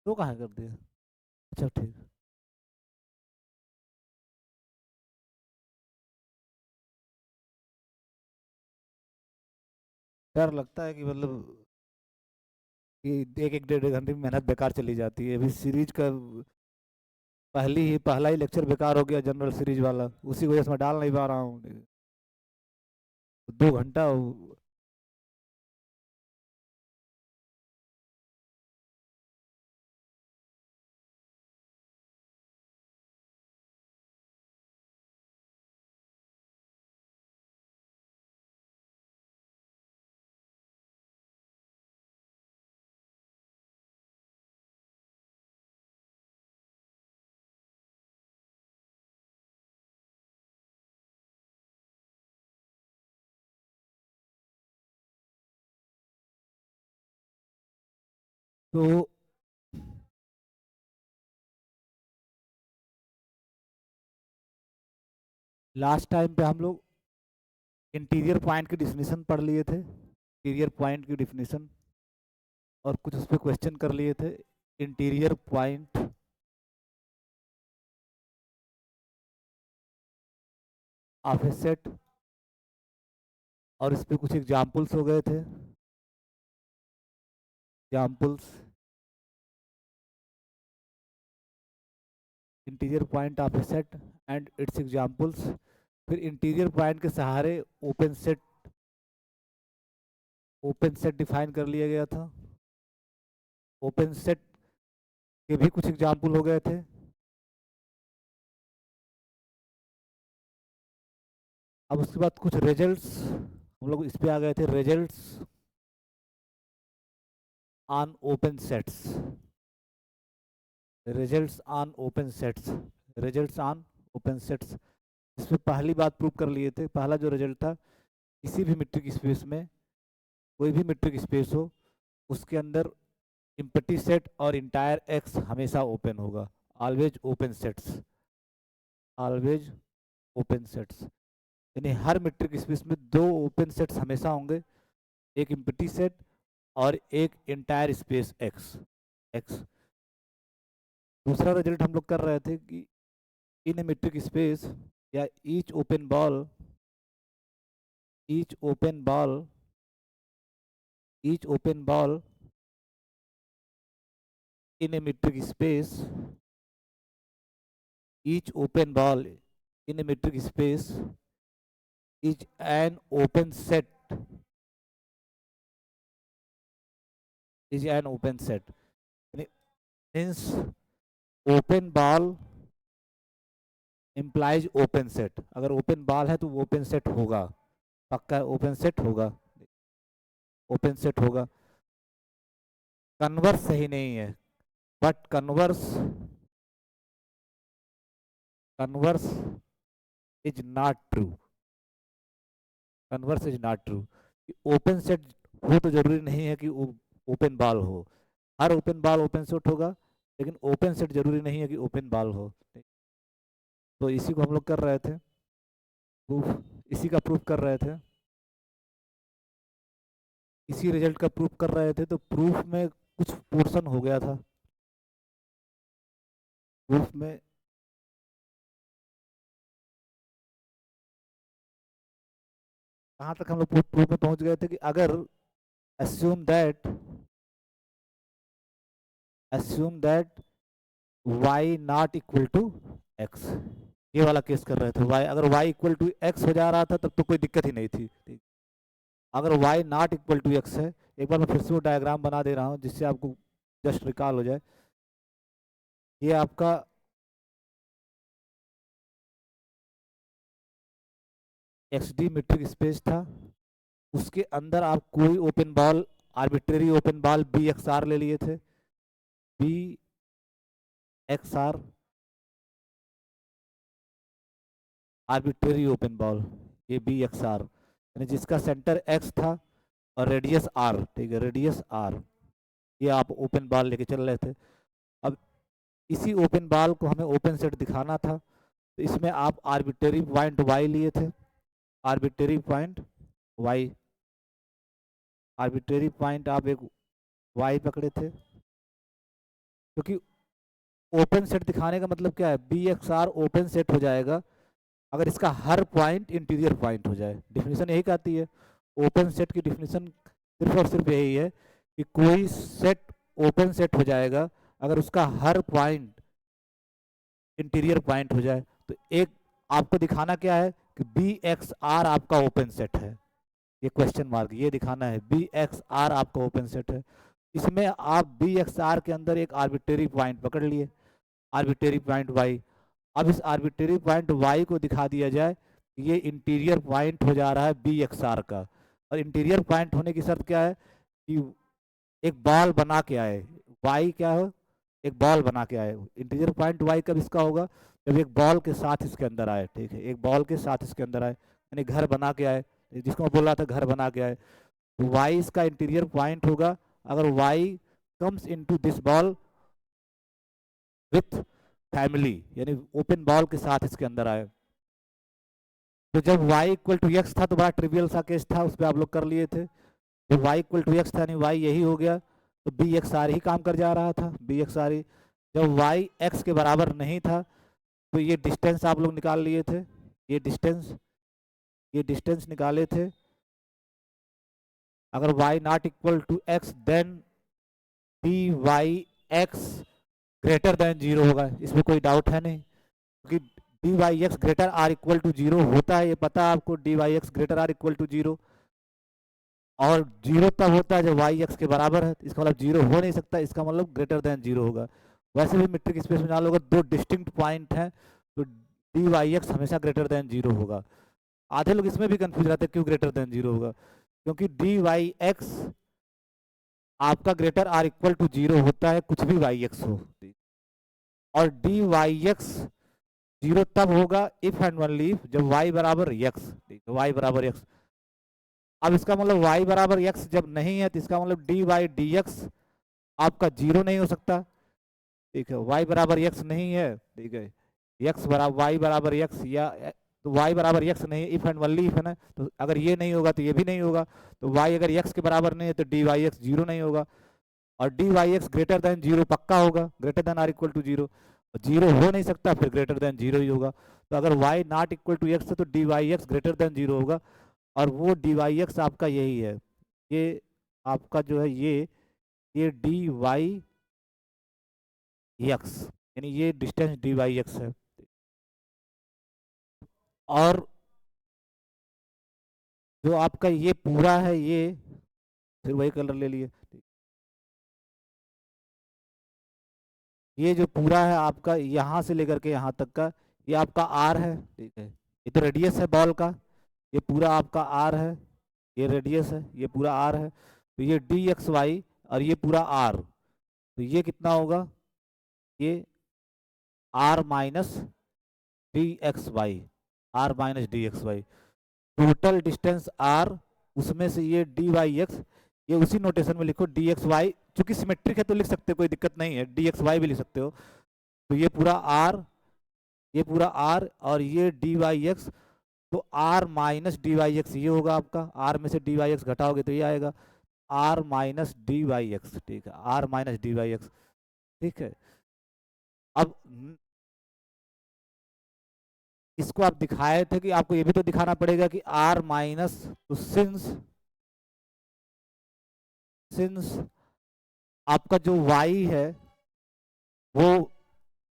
तो कहाँ कर दिया? अच्छा ठीक। डर लगता है कि मतलब कि एक एक डेढ़ घंटे की मेहनत बेकार चली जाती है। अभी सीरीज का पहला ही लेक्चर बेकार हो गया, जनरल सीरीज वाला, उसी वजह से मैं डाल नहीं पा रहा हूँ। 2 घंटा। तो लास्ट टाइम पे हम लोग इंटीरियर पॉइंट की डिफिनीशन पढ़ लिए थे, इंटीरियर पॉइंट की डिफिनीशन, और कुछ उस पर क्वेश्चन कर लिए थे। Interior point of A set, और इस पे कुछ एग्जाम्पल्स हो गए थे। Examples, interior point of A set and it's examples. फिर इंटीरियर पॉइंट के सहारे ओपन सेट डिफाइन कर लिया गया था। ओपन सेट के भी कुछ एग्जाम्पल हो गए थे। अब उसके बाद कुछ रिजल्ट्स, हम लोग इस पे आ गए थे, results on open sets. Results on open sets, results on open sets. इसमें पहली बात प्रूव कर लिए थे। पहला जो रिजल्ट था, किसी भी मीट्रिक स्पेस में, कोई भी मीट्रिक स्पेस हो, उसके अंदर इम्पटी सेट और इंटायर एक्स हमेशा ओपन होगा। Always open sets, always open sets. यानी हर मीट्रिक स्पेस में दो ओपन सेट्स हमेशा होंगे, एक इम्पटी सेट और एक इंटायर स्पेस एक्स। एक्स। दूसरा रिजल्ट हम लोग कर रहे थे कि इन ए मीट्रिक स्पेस, या each open ball each open ball in a metric space each open ball in a metric space is an open set, is an open set. Means open ball implies open set। अगर open ball है तो वो open set होगा, पक्का open set होगा, open set होगा। Converse सही नहीं है, but converse is not true. Converse is not true. Open set हो तो जरूरी नहीं है कि ओपन बॉल हो। हर ओपन बॉल ओपन सेट होगा, लेकिन ओपन सेट जरूरी नहीं है कि ओपन बॉल हो। तो इसी को हम लोग कर रहे थे प्रूफ, इसी का प्रूफ कर रहे थे, इसी रिजल्ट का प्रूफ कर रहे थे। तो प्रूफ में कुछ पोर्शन हो गया था। प्रूफ में कहाँ तक हम लोग प्रूफ में पहुंच गए थे कि अगर assume that assume that y not equal to x, ये वाला केस कर रहे थे। y, अगर y इक्वल टू x हो जा रहा था तब तो कोई दिक्कत ही नहीं थी। ठीक। अगर y not equal to x है, एक बार मैं फिर से वो डायग्राम बना दे रहा हूँ जिससे आपको जस्ट रिकॉल हो जाए। ये आपका एक्स डी मीट्रिक स्पेस था, उसके अंदर आप कोई open ball, arbitrary open ball B x R ले लिए थे। B x R, arbitrary open ball, ये बी एक्स आर, यानी जिसका सेंटर एक्स था और रेडियस आर। ठीक है, रेडियस आर, ये आप ओपन बॉल लेके चल रहे थे। अब इसी ओपन बॉल को हमें ओपन सेट दिखाना था, तो इसमें आप आर्बिट्रेरी पॉइंट वाई लिए थे। Arbitrary point Y, arbitrary point आप एक वाई पकड़े थे। क्योंकि ओपन सेट दिखाने का मतलब क्या है, B x R open set हो जाएगा अगर इसका हर पॉइंट इंटीरियर पॉइंट हो जाए। डिफिनीशन यही कहती है, ओपन सेट की डिफिनीशन सिर्फ और सिर्फ यही है कि कोई सेट ओपन सेट हो जाएगा अगर उसका हर पॉइंट इंटीरियर पॉइंट हो जाए। तो एक आपको दिखाना क्या है कि बी एक्स आर आपका ओपन सेट है, ये क्वेश्चन मार्क ये दिखाना है, बी एक्स आर आपका ओपन सेट है। इसमें आप बी एक्स आर के अंदर एक आर्बिट्रेरी पॉइंट पकड़ लिए, आर्बिट्रेरी पॉइंट वाई। अब इस आर्बिट्रेरी पॉइंट वाई को दिखा दिया जाए कि ये इंटीरियर पॉइंट हो जा रहा है बी एक्स आर का, और इंटीरियर पॉइंट होने की शर्त क्या है कि एक बॉल बना के आए, वाई क्या हो, एक बॉल बना के आए। इंटीरियर पॉइंट वाई कब इसका होगा, जब एक बॉल के साथ इसके अंदर आए, ठीक है, एक बॉल के साथ इसके अंदर आए, यानी घर बना के आए, जिसको मैं बोल रहा था घर बना के आए। तो वाई इसका इंटीरियर पॉइंट होगा अगर Y comes into this ball with family, यानी ओपन बॉल के साथ इसके अंदर आए। तो जब y इक्वल टू एक्स था तो बड़ा ट्रिवियल सा केस था, उस पर आप लोग कर लिए थे। जब y इक्वल टू एक्स था यानी y यही हो गया, तो बी एक्स आर ही काम कर जा रहा था, बी एक्स आर ही। जब y x के बराबर नहीं था तो ये डिस्टेंस आप लोग निकाल लिए थे, ये डिस्टेंस निकाले थे। अगर y not equal to X then D Y X greater than zero होगा, इसमें कोई डाउट है नहीं, क्योंकि D Y X greater or equal to zero होता है, ये पता है आपको, D Y X greater or equal to zero. और जीरो तब होता है जब वाई एक्स के बराबर है, इसका मतलब जीरो हो नहीं सकता, इसका मतलब ग्रेटर देन जीरो होगा। वैसे भी मीट्रिक स्पेस में जान लोगे दो डिस्टिंक्ट पॉइंट हैं, तो डी वाई एक्स हमेशा ग्रेटर देन जीरो होगा। आधे लोग इसमें भी कंफ्यूज रहते हैं क्यों ग्रेटर देन जीरो होगा, क्योंकि डी वाई एक्स आपका greater or equal to zero होता है कुछ भी वाई एक्स हो, और डी वाई एक्स जीरो तब होगा इफ एंड ओनली इफ जब y बराबर x, y बराबर x। अब इसका मतलब y बराबर x जब नहीं है तो इसका मतलब dy dx आपका जीरो नहीं हो सकता, ठीक है, y बराबर x नहीं है, ठीक है, x बराबर y बराबर x, या तो y बराबर x नहीं है, इफ एंड ओनली इफ है ना, तो अगर ये नहीं होगा तो ये भी नहीं होगा। तो y अगर x के बराबर नहीं है तो dy x जीरो नहीं होगा, और D Y X greater than zero पक्का होगा, greater than or equal to zero, zero हो नहीं सकता, फिर ग्रेटर देन जीरो ही होगा। तो अगर y not equal to X है तो D Y X greater than zero होगा, और वो डी वाई एक्स आपका यही है, ये आपका जो है ये डी वाई एक्स, यानी ये डिस्टेंस डी वाई एक्स है। और जो आपका ये पूरा है, ये फिर वही कलर ले लिए, ये जो पूरा है आपका यहाँ से लेकर के यहाँ तक का, ये आपका आर है, ठीक है, ये तो रेडियस है बॉल का, ये पूरा आपका आर है, ये रेडियस है, ये पूरा आर है। तो ये डी एक्स वाई और ये पूरा आर, तो ये कितना होगा, ये R minus D X Y, R minus D X Y, total distance R, उसमें से ये डी वाई एक्स, ये उसी नोटेशन में लिखो डी एक्स वाई, चूंकि सिमेट्रिक है तो लिख सकते हो, कोई दिक्कत नहीं है, डी एक्स वाई भी लिख सकते हो। तो ये पूरा आर, ये पूरा आर, और ये डी वाई एक्स, तो are minus D Y X ये होगा आपका, आर में से डी वाई एक्स घटाओगे तो ये आएगा R minus D Y X, ठीक है, R minus D Y X, ठीक है। अब इसको आप दिखाए थे कि आपको ये भी तो दिखाना पड़ेगा कि आर माइनस, तो सिंस आपका जो y है वो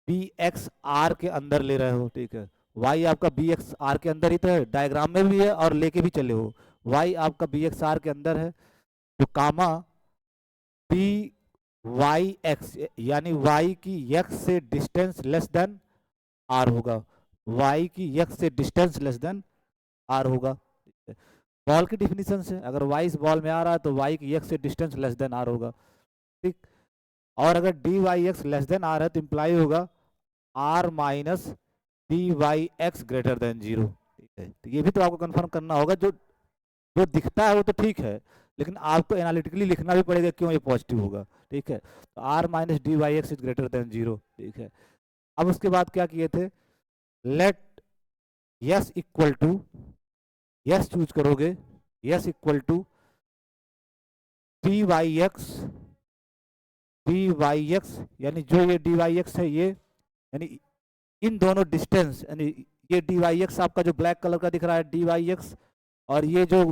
बी एक्स आर के अंदर ले रहे हो, ठीक है, y आपका बी एक्स आर के अंदर ही तो है, डायग्राम में भी है और लेके भी चले हो, y आपका बी एक्स आर के अंदर है, तो कामा डी वाई एक्स, यानी y की x से डिस्टेंस लेस देन r होगा, y की x से डिस्टेंस लेस देन r होगा। बॉल की डिफिनीशन से अगर y इस बॉल में आ रहा है तो y की x से डिस्टेंस लेस देन r होगा, ठीक। और अगर D Y X less than R है तो इम्प्लाई होगा R minus D Y X greater than zero, ठीक है। तो ये भी तो आपको कंफर्म करना होगा, जो जो दिखता है वो तो ठीक है, लेकिन आपको एनालिटिकली लिखना भी पड़ेगा क्यों ये पॉजिटिव होगा, ठीक है। तो are minus D Y x is greater than zero, ठीक है। अब उसके बाद क्या किए थे, let s equal to, s choose करोगे, s equal to d Y x d Y x, यानी जो ये डी वाई एक्स है ये, यानी इन दोनों डिस्टेंस, यानी ये डी वाई एक्स आपका जो ब्लैक कलर का दिख रहा है डी वाई एक्स, और ये जो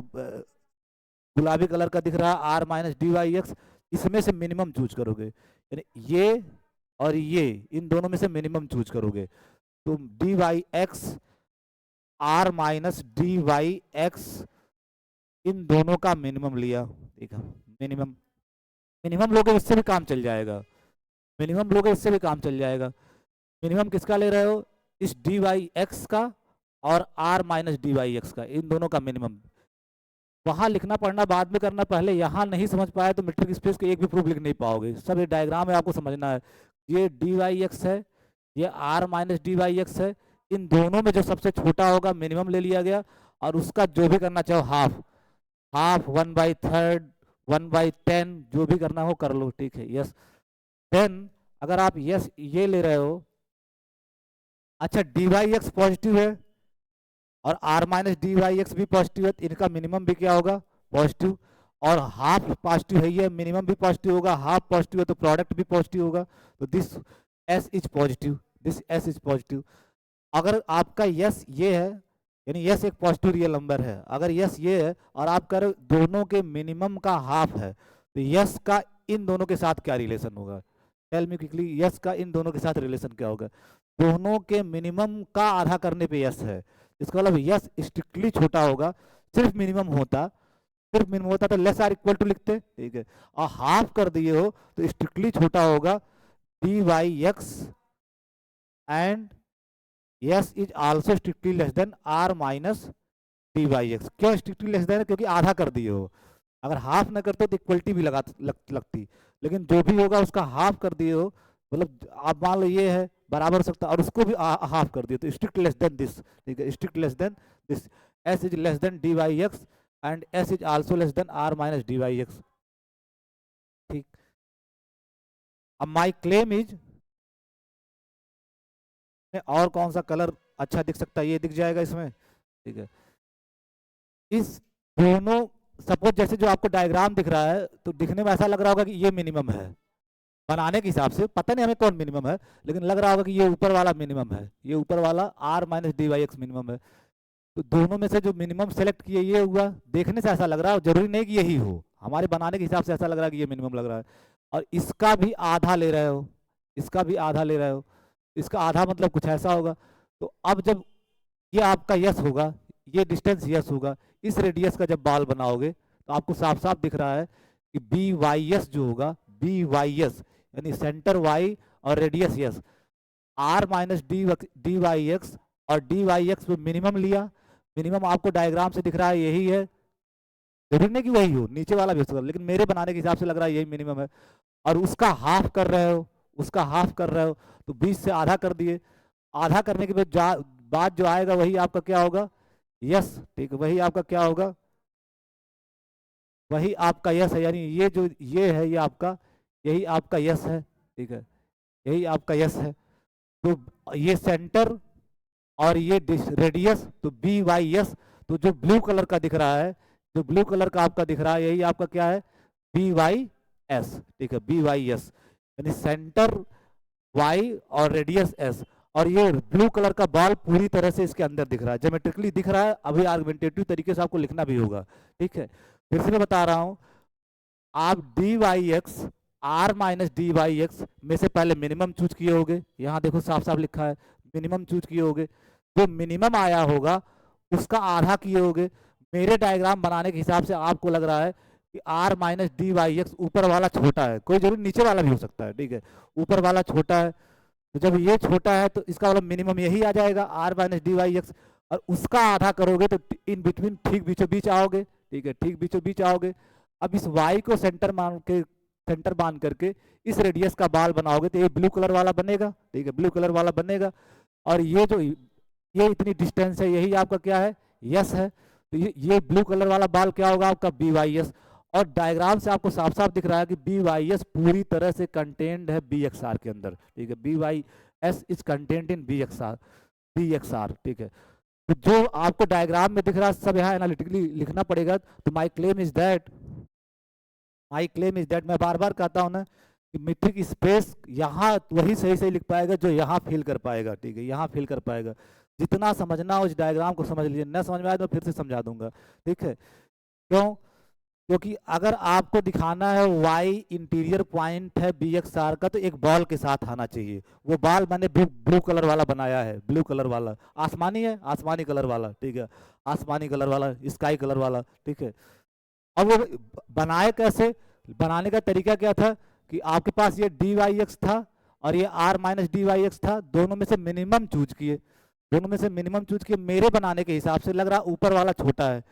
गुलाबी कलर का दिख रहा है R minus D Y X, इसमें से मिनिमम चूज करोगे, यानी ये और ये इन दोनों में से मिनिमम चूज करोगे। तो D Y x are minus D Y x इन दोनों का मिनिमम लिया, ठीक है, मिनिमम मिनिमम लोगे इससे भी काम चल जाएगा, मिनिमम लोगे इससे भी काम चल जाएगा। मिनिमम किसका ले रहे हो, इस डी वाई एक्स का और R minus D Y X का, इन दोनों का मिनिमम। वहां लिखना पढ़ना बाद में करना, पहले यहाँ नहीं समझ पाए तो मीट्रिक स्पेस के एक भी प्रूफ लिख नहीं पाओगे, सब ये डायग्राम है आपको समझना है। ये डी वाई एक्स है, ये R minus D Y X है, इन दोनों में जो सबसे छोटा होगा मिनिमम ले लिया गया, और उसका जो भी करना चाहो हाफ, हाफ 1/3 1/10 जो भी करना हो कर लो, ठीक है, यस। देन अगर आप यस ये ले रहे हो, अच्छा डी वाई एक्स पॉजिटिव है और R minus D Y X भी पॉजिटिव है, तो इनका मिनिमम भी क्या होगा, पॉजिटिव, और हाफ पॉजिटिव है, ये मिनिमम भी पॉजिटिव होगा, हाफ पॉजिटिव है तो प्रोडक्ट भी पॉजिटिव होगा, तो this S is positive, this S is positive. अगर आपका यस ये है, यानी यस एक पॉजिटिव रियल नंबर है, अगर यस ये है और आप कर दोनों के मिनिमम का हाफ है, तो यस का इन दोनों के साथ क्या रिलेशन होगा, टेल मी क्विकली, यस का इन दोनों के साथ रिलेशन क्या होगा, दोनों के मिनिमम का आधा करने पे यस है, इसका मतलब यस स्ट्रिक्टली छोटा होगा, सिर्फ मिनिमम होता, सिर्फ मिनिमम होता तो लेस आर इक्वल टू लिखते, ठीक है, और हाफ कर दिए हो तो स्ट्रिक्टली छोटा होगा D Y X and S is also strictly less than R minus D Y X. क्यों स्ट्रिक्टली लेस देन, क्योंकि आधा कर दिए हो, अगर हाफ ना करते तो इक्वलिटी भी लगती, लेकिन जो भी होगा उसका हाफ कर दिए हो, मतलब आप मान लो ये है बराबर सकता और उसको भी हाफ कर दिए, तो स्ट्रिक्ट लेस देन दिस, ठीक है, strict less than this, S is less than D Y X and S is also less than R minus D Y X, ठीक। अब माई क्लेम इज, और कौन सा कलर अच्छा दिख सकता है, ये दिख जाएगा इसमें, ठीक है, इस दोनों, सपोज जैसे जो आपको डायग्राम दिख रहा है तो दिखने में ऐसा लग रहा होगा कि ये मिनिमम है, बनाने के हिसाब से पता नहीं हमें कौन मिनिमम है, लेकिन लग रहा होगा कि ये ऊपर वाला मिनिमम है, ये ऊपर वाला R minus D Y X minimum है, तो दोनों में से जो मिनिमम सेलेक्ट किए ये हुआ, देखने से ऐसा लग रहा है, जरूरी नहीं कि यही हो, हमारे बनाने के हिसाब से ऐसा लग रहा है कि ये मिनिमम लग रहा है, और इसका भी आधा ले रहे हो, इसका भी आधा ले रहे हो, इसका आधा मतलब कुछ ऐसा होगा, तो अब जब ये आपका यस होगा, ये डिस्टेंस यस होगा, इस रेडियस का जब बाल बनाओगे तो आपको साफ साफ दिख रहा है कि बी वाई एस जो होगा, बी वाई एस यानी सेंटर वाई और radius S, R minus D Y X और डी वाई एक्स पे मिनिमम लिया, मिनिमम आपको डायग्राम से दिख रहा है यही है, जरूरी नहीं कि वही हो, नीचे वाला भी हो सकता है, लेकिन मेरे बनाने के हिसाब से लग रहा है यही मिनिमम है, और उसका हाफ कर रहे हो, उसका हाफ कर रहे हो, तो 20 से आधा कर दिए, आधा करने के बाद जो आएगा वही आपका क्या होगा, यस, ठीक है, वही आपका क्या होगा, वही आपका यस है, यानी ये जो ये है ये आपका, यही आपका यस है, ठीक है, यही आपका यस है, तो ये सेंटर और ये रेडियस, तो बी वाई एस, तो जो ब्लू कलर का दिख रहा है, जो ब्लू कलर का आपका दिख रहा है यही आपका क्या है, बी वाई एस, ठीक है, बी वाई एस यानी सेंटर वाई और रेडियस एस, और ये ब्लू कलर का बॉल पूरी तरह से इसके अंदर दिख रहा है, ज्योमेट्रिकली दिख रहा है, अभी आर्गुमेंटेटिव तरीके से आपको लिखना भी होगा, ठीक है। फिर से मैं बता रहा हूं, आप D Y x are minus D Y X में से पहले मिनिमम चूज किए होगे, यहाँ देखो साफ साफ लिखा है मिनिमम चूज किए होगे, जो मिनिमम आया होगा उसका आधा किए होगे, मेरे डायग्राम बनाने के हिसाब से आपको लग रहा है कि R minus D Y X ऊपर वाला छोटा है, कोई जरूरी नीचे वाला भी हो सकता है, ठीक है, ऊपर वाला छोटा है, तो जब ये छोटा है तो इसका मतलब मिनिमम यही आ जाएगा R minus D Y X, और उसका आधा करोगे तो इन बिटवीन ठीक बीचों बीच आओगे, ठीक है, ठीक बीचों बीच आओगे। अब इस वाई को सेंटर मान करके इस रेडियस का बाल बनाओगे तो ये ब्लू कलर वाला बनेगा, ठीक है, ब्लू कलर वाला बनेगा, और ये जो ये इतनी डिस्टेंस है यही आपका क्या है, यस है, तो ये ब्लू कलर वाला बाल क्या होगा आपका बी वाई एस, और डायग्राम से आपको साफ साफ दिख रहा है कि बी वाई एस पूरी तरह से कंटेन्ड है बी एक्स आर के अंदर, ठीक है, B Y S is contained in B x R, ठीक है, तो जो आपको डायग्राम में दिख रहा है सब यहाँ एनालिटिकली लिखना पड़ेगा। तो माई क्लेम इज दैट मैं बार बार कहता हूँ ना कि मीट्रिक स्पेस यहाँ वही सही सही लिख पाएगा जो यहाँ फिल कर पाएगा, ठीक है, यहाँ फिल कर पाएगा। जितना समझना हो उस डायग्राम को समझ लीजिए, न समझ में आए तो फिर से समझा दूंगा, ठीक है। क्यों? क्योंकि अगर आपको दिखाना है y इंटीरियर पॉइंट है बी एक्स आर का, तो एक बॉल के साथ आना चाहिए। वो बॉल मैंने ब्लू कलर वाला बनाया है, ब्लू कलर वाला, आसमानी है, आसमानी कलर वाला, ठीक है, आसमानी कलर वाला, स्काई कलर वाला, ठीक है। अब वो बनाए कैसे? बनाने का तरीका क्या था कि आपके पास ये डी वाई एक्स था और ये R minus D Y X था, दोनों में से मिनिमम चूज किए, दोनों में से मिनिमम चूज किए। मेरे बनाने के हिसाब से लग रहा ऊपर वाला छोटा है,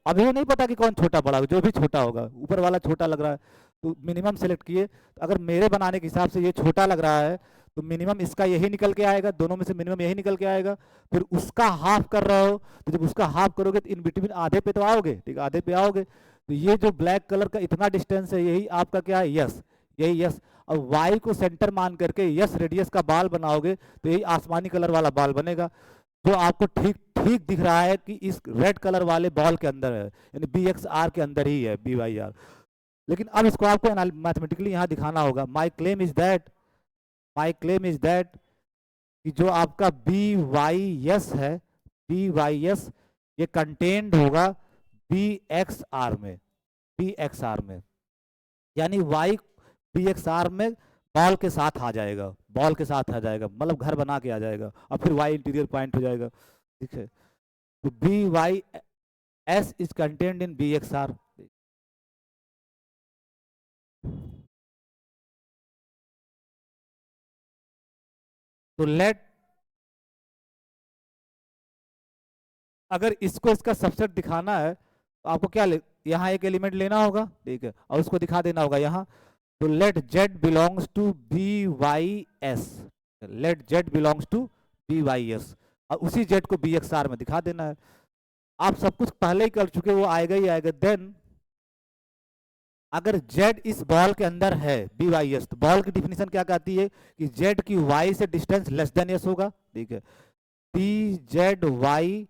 अभी वो नहीं पता कि कौन छोटा बड़ा, जो भी छोटा होगा, ऊपर वाला छोटा लग रहा है तो मिनिमम सेलेक्ट किए। तो अगर मेरे बनाने के हिसाब से ये छोटा लग रहा है तो मिनिमम इसका यही निकल के आएगा, दोनों में से मिनिमम यही निकल के आएगा। फिर उसका हाफ कर रहे हो तो जब उसका हाफ करोगे तो इन बिटवीन आधे पे तो आओगे, ठीक है, आधे पे आओगे। तो ये जो ब्लैक कलर का इतना डिस्टेंस है यही आपका क्या है, यस, यही यस। और वाई को सेंटर मान करके यस रेडियस का बाल बनाओगे तो यही आसमानी कलर वाला बाल बनेगा, जो आपको ठीक ठीक दिख रहा है कि इस रेड कलर वाले बॉल के अंदर है, यानी बी एक्स आर के अंदर ही है, बी वाई आर। लेकिन अब इसको आपको मैथमेटिकली यहाँ दिखाना होगा। My claim is that, my claim is that कि जो आपका बी वाई एस है, बी वाई एस ये कंटेन्ड होगा बी एक्स आर में, बी एक्स आर में, यानी वाई बी एक्स आर में बॉल के साथ आ जाएगा, बॉल के साथ आ जाएगा, मतलब घर बना के आ जाएगा, और फिर वाई इंटीरियर पॉइंट हो जाएगा, ठीक है। तो B Y S is contained in B x are. तो लेट, अगर इसको इसका सबसेट दिखाना है तो आपको क्या यहाँ एक एलिमेंट लेना होगा, ठीक है, और उसको दिखा देना होगा यहाँ। तो let Z belongs to B Y S, let Z belongs to B Y S, और उसी जेड को बी एक्स आर में दिखा देना है। आप सब कुछ पहले ही कर चुके, वो आएगा ही आएगा। देन अगर जेड इस बॉल के अंदर है बी वाई एस, तो बॉल की डिफिनीशन क्या कहती है कि जेड की वाई से डिस्टेंस लेस देन एस होगा, ठीक है, D Z Y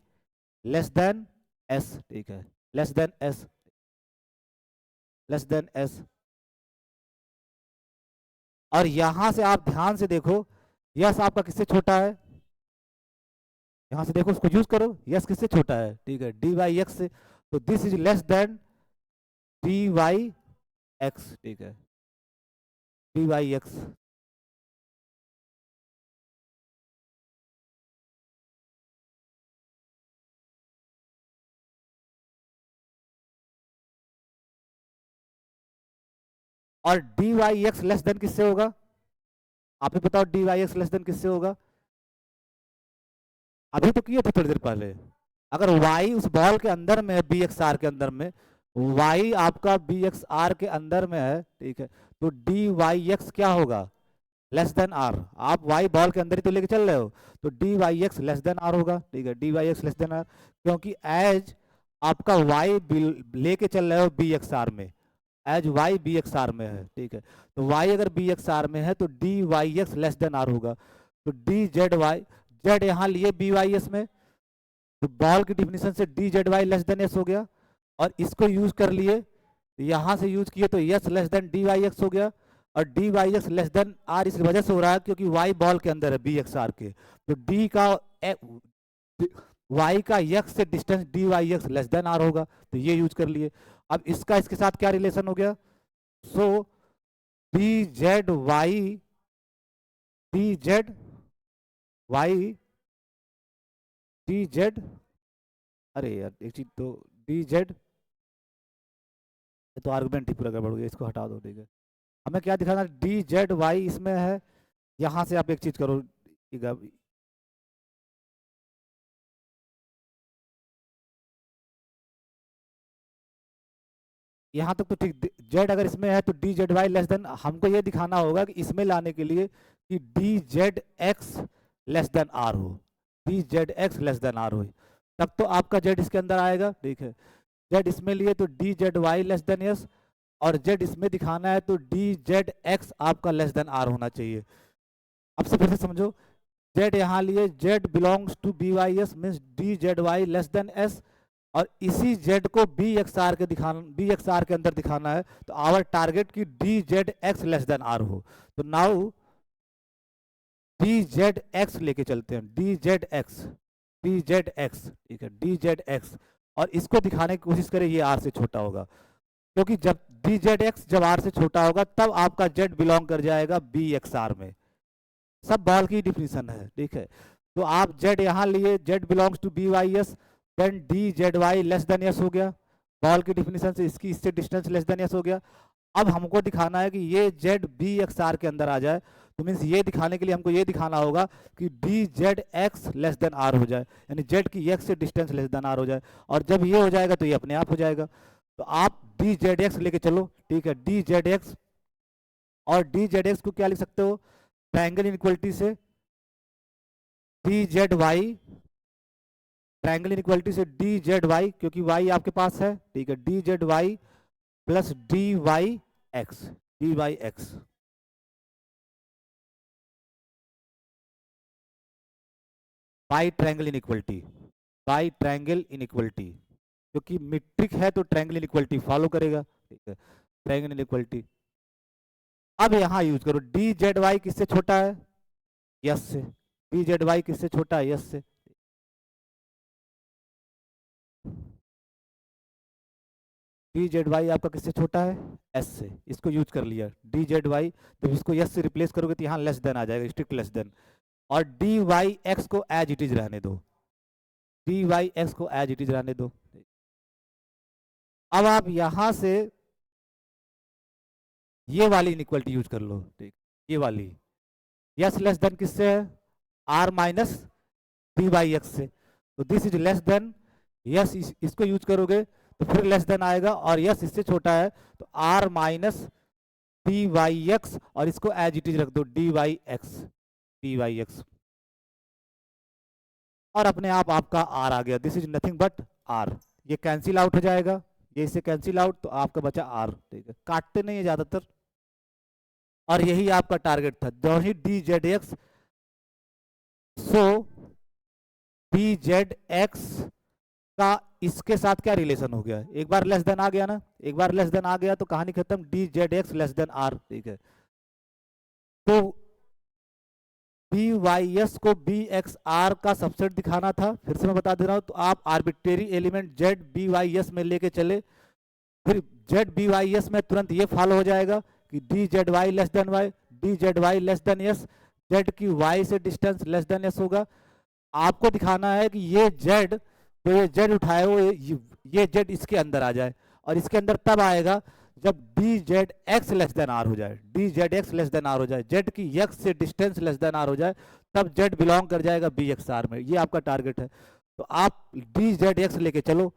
less than S, ठीक है, less than S, less than S. और यहां से आप ध्यान से देखो, यस आपका किससे छोटा है, यहां से देखो, उसको यूज करो, यस किससे छोटा है, ठीक है, डी वाई एक्स से। तो this is less than D Y X, ठीक है, डी वाई एक्स। और D Y X less than किससे होगा, आप ही बताओ, D Y X less than किससे होगा? अभी तो किए थे थोड़ी देर पहले। अगर y उस बॉल के अंदर में है, बी एक्स आर के अंदर में, y आपका बी एक्स आर के अंदर में है, ठीक है, तो डी वाई एक्स क्या होगा, लेस देन आर। आप y बॉल के अंदर ही तो लेके चल रहे हो, तो D Y X less than R होगा, ठीक है, D Y X less than R, क्योंकि एज आपका y लेके चल रहे हो बी एक्स आर में, as y B x are में है, ठीक है, तो y अगर बी एक्स आर में है तो D Y X less than R होगा। तो डी जेड वाई, जेड यहाँ लिए बी वाई एस में, तो बॉल की डिफिनीशन से D Z Y less than S हो गया, और इसको यूज कर लिए, यहाँ से यूज किए तो S less than D Y X हो गया, और D Y X less than R इस वजह से हो रहा है क्योंकि वाई बॉल के अंदर है बी एक्स आर के, तो डी का वाई का एक्स से distance D Y X less than R होगा, तो ये यूज कर लिए। अब इसका इसके साथ क्या रिलेशन हो गया, so d Z y, d Z y, d z, अरे यार एक चीज तो, डी जेड, तो आर्गुमेंट ही पूरा गड़बड़ हो गया, इसको हटा दो, ठीक है। हमें क्या दिखाना, डी जेड वाई इसमें है, यहाँ से आप एक चीज करो, यहाँ तक तो ठीक, जेड अगर इसमें है तो D Z Y less than, हमको ये दिखाना होगा कि इसमें लाने के लिए कि d z x less than r हो, d z x less than r हो, तब तो आपका जेड इसके अंदर आएगा, ठीक है। जेड इसमें लिए तो D Z Y less than S, और जेड इसमें दिखाना है तो डी जेड एक्स आपका लेस देन आर होना चाहिए। अब से फिर से समझो, जेड यहाँ लिए, z belongs to B Y s means d Z Y less than S, और इसी z को bxr के अंदर दिखाना है, तो आवर टारगेट की dzx लेस देन r हो। तो नाउ dzx लेके चलते हैं, dzx, ठीक है, dzx, और इसको दिखाने की कोशिश करें ये r से छोटा होगा, क्योंकि जब dzx जब r से छोटा होगा तब आपका z बिलोंग कर जाएगा bxr में। सब बॉल की डिफिनीशन है, ठीक है। तो आप z यहाँ लिए, z belongs to bys, then dzy less than s हो गया, बॉल की डिफिनीशन से इससे डिस्टेंस लेस देन s हो गया। अब हमको दिखाना है कि ये z bxr के अंदर आ जाए, तो मीन्स ये दिखाने के लिए हमको ये दिखाना होगा कि dzx लेस देन r हो जाए, यानी z की x से डिस्टेंस लेस देन r हो जाए, और जब ये हो जाएगा तो ये अपने आप हो जाएगा। तो आप dzx लेके चलो, ठीक है, dzx, और dzx को क्या लिख सकते हो, ट्रायंगल इनइक्वालिटी से dzy, ट्रायंगल इनइक्वालिटी से dzy, क्योंकि y आपके पास है, ठीक है, dzy plus dyx, by triangle inequality, by triangle inequality, क्योंकि मीट्रिक है तो ट्रायंगल इनइक्वालिटी फॉलो करेगा, ठीक है, ट्रायंगल इनइक्वालिटी। अब यहां यूज करो, dzy किससे छोटा है, यस से, dzy किससे छोटा है, यस से, dzy आपका किससे छोटा है, s से, इसको यूज कर लिया dzy, जब इसको s से रिप्लेस करोगे तो यहाँ लेस देन आ जाएगा, स्ट्रिक्ट लेस देन, और dyx को एज इट इज रहने दो, dyx को एज इट इज रहने दो। अब आप यहां से ये वाली इनइक्वालिटी यूज कर लो, ठीक, ये वाली, यस लेस देन किससे है, r माइनस dy(x) से, तो this is less then, yes इसको यूज करोगे तो फिर लेस देन आएगा, और यस इससे छोटा है तो r माइनस dy(x), और इसको एज इट इज रख दो dyx, और अपने आप आपका r आ गया, this is nothing but r, ये कैंसिल आउट हो जाएगा, ये इससे कैंसिल आउट, तो आपका बचा r, ठीक है, काटते नहीं है ज्यादातर, और यही आपका टारगेट था, जॉही dzx, सो dzx का इसके साथ क्या रिलेशन हो गया, एक बार लेस देन आ गया ना, एक बार लेस देन आ गया तो कहानी खत्म, dzx लेस देन r, ठीक है। तो bys को bxr का सबसेट दिखाना था, फिर से मैं बता दे रहा हूं, तो आप आर्बिट्रेरी एलिमेंट z bys में लेके चले, फिर z bys में तुरंत ये फॉलो हो जाएगा कि dzy less then y, dzy less than s, z की y से डिस्टेंस लेस देन s होगा। आपको दिखाना है कि ये z, तो ये z उठाए हो, ये z इसके अंदर आ जाए, और इसके अंदर तब आएगा जब dzx लेस देन r हो जाए, dzx लेस देन r हो जाए, z की x से डिस्टेंस लेस देन r हो जाए, तब z बिलोंग कर जाएगा bxr में, ये आपका टारगेट है। तो आप dzx लेके चलो,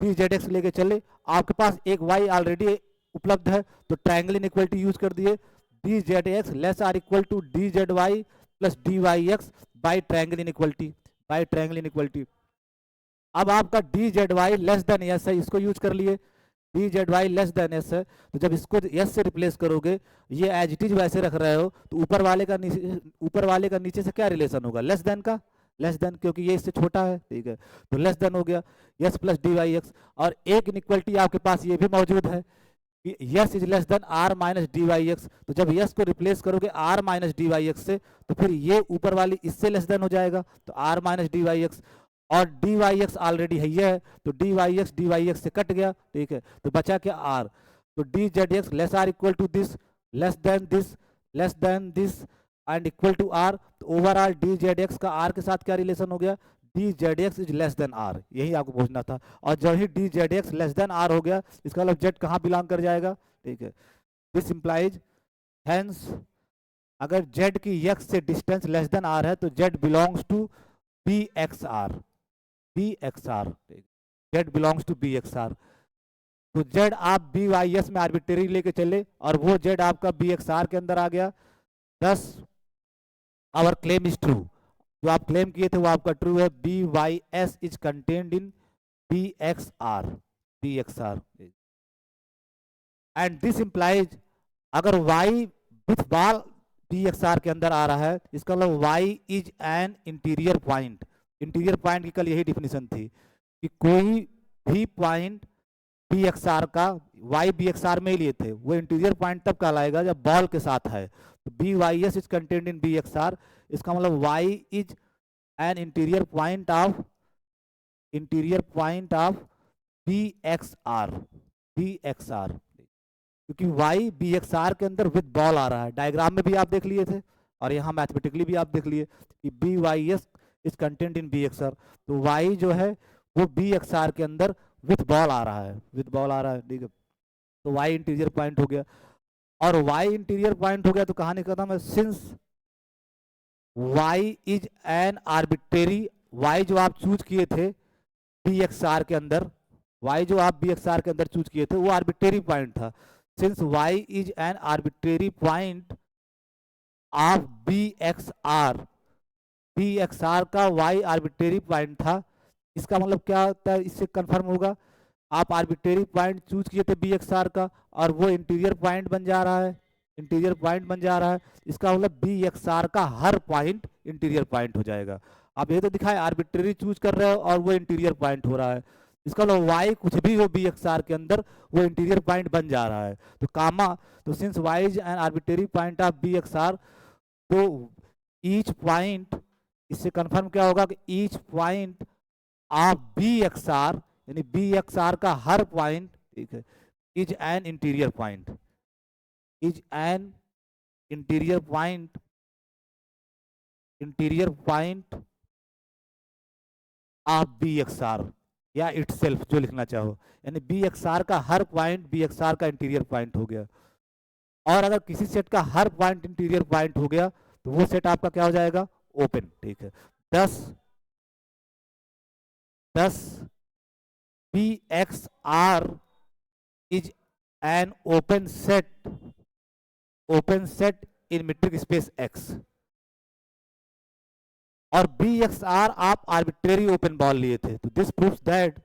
dzx लेके चले, आपके पास एक y ऑलरेडी उपलब्ध है, तो ट्रायंगल इनइक्वालिटी यूज कर दिए, dzx less or equal to dzy plus dyx by triangle inequality, by triangle inequality. अब आपका dzy लेस देन s है, इसको यूज कर लिए, dzy लेस देन s है, तो जब इसको s से रिप्लेस करोगे, ये एज इट इज वैसे रख रहे हो, तो ऊपर वाले का नीचे से क्या रिलेशन होगा, लेस देन का, लेस देन, क्योंकि ये इससे छोटा है, ठीक है, तो लेस देन हो गया, s प्लस dyx, और एक इनइक्वालिटी आपके पास ये भी मौजूद है, yes is less than r minus dyx, तो जब यस को रिप्लेस करोगे r माइनस dyx से, तो फिर ये ऊपर वाली इससे लेस देन हो जाएगा, तो r माइनस dyx, और dyx ऑलरेडी है ये है, तो dyx से कट गया, ठीक है, तो बचा क्या r, तो dzx less or equal to this, less than this and equal to r, तो ओवरऑल dzx का r के साथ क्या रिलेशन हो गया, dzx is less than r, यही आपको पूछना था, और जब ही dzx लेस देन r हो गया, इसका मतलब z कहाँ बिलोंग कर जाएगा, ठीक है, दिस इंप्लाइज, हेंस अगर z की x से डिस्टेंस लेस देन r है तो z belongs to bxr, z belongs to bxr, तो z आप bys में आर्बिट्रेरी लेके चले, और वो z आपका bxr के अंदर आ गया, दस आवर क्लेम इज ट्रू, जो आप क्लेम किए थे वो आपका ट्रू है, bys is contained in bxr, and this implies, अगर y विथ बॉल bxr के अंदर आ रहा है, इसका मतलब y is an interior point, interior point की कल यही डिफिनीशन थी कि कोई भी पॉइंट बी एक्स आर का, वाई बी एक्स आर में ही लिए थे, वो इंटीरियर पॉइंट तब कहलाएगा जब बॉल के साथ है। तो B Y S is content in B x r, इसका मतलब y is an interior point of B x r, B x r, क्योंकि वाई बी एक्स आर के अंदर विद बॉल आ रहा है। डायग्राम में भी आप देख लिए थे और यहाँ मैथमेटिकली भी आप देख लिए कि B Y S is content in B x are. तो वाई जो है वो बी एक्स आर के अंदर विथ बॉल आ रहा है, विथ बॉल आ रहा है, ठीक है। तो वाई इंटीरियर पॉइंट हो गया, और वाई इंटीरियर पॉइंट हो गया तो कहानी खत्म है। Since y is an arbitrary, y जो आप चूज किए थे बी एक्स आर के अंदर, वाई जो आप बी एक्स आर के अंदर चूज किए थे वो आर्बिट्रेरी पॉइंट था। Since y is an arbitrary point of B x r, B x r का वाई आर्बिट्रेरी पॉइंट था, इसका मतलब क्या होता है, इससे कंफर्म होगा आप आर्बिट्रेरी पॉइंट चूज किए थे बी एक्स आर का और वो इंटीरियर पॉइंट बन जा रहा है, इंटीरियर पॉइंट बन जा रहा है, इसका मतलब बी एक्स आर का हर पॉइंट इंटीरियर पॉइंट हो जाएगा। आप ये तो दिखाए आर्बिट्रेरी चूज कर रहे हो और वो इंटीरियर पॉइंट हो रहा है, इसका मतलब वाई कुछ भी हो बी एक्स आर के अंदर वो इंटीरियर पॉइंट बन जा रहा है। तो कामा, तो since y is an arbitrary point of B x are, तो ईच पॉइंट, इससे कंफर्म क्या होगा कि each point of B x are, यानी बी एक्स आर का हर पॉइंट, ठीक है, is an interior point, is an interior point, interior point of B x r, या इटसेल्फ जो लिखना चाहो, यानी बी एक्स आर का हर पॉइंट बी एक्स आर का इंटीरियर पॉइंट हो गया। और अगर किसी सेट का हर पॉइंट इंटीरियर पॉइंट हो गया तो वो सेट आपका क्या हो जाएगा, ओपन, ठीक है। 10 10 B x are is an open set in metric space x, और बी एक्स आर आप आर्बिट्रेरी ओपन बॉल लिए थे, तो this proves that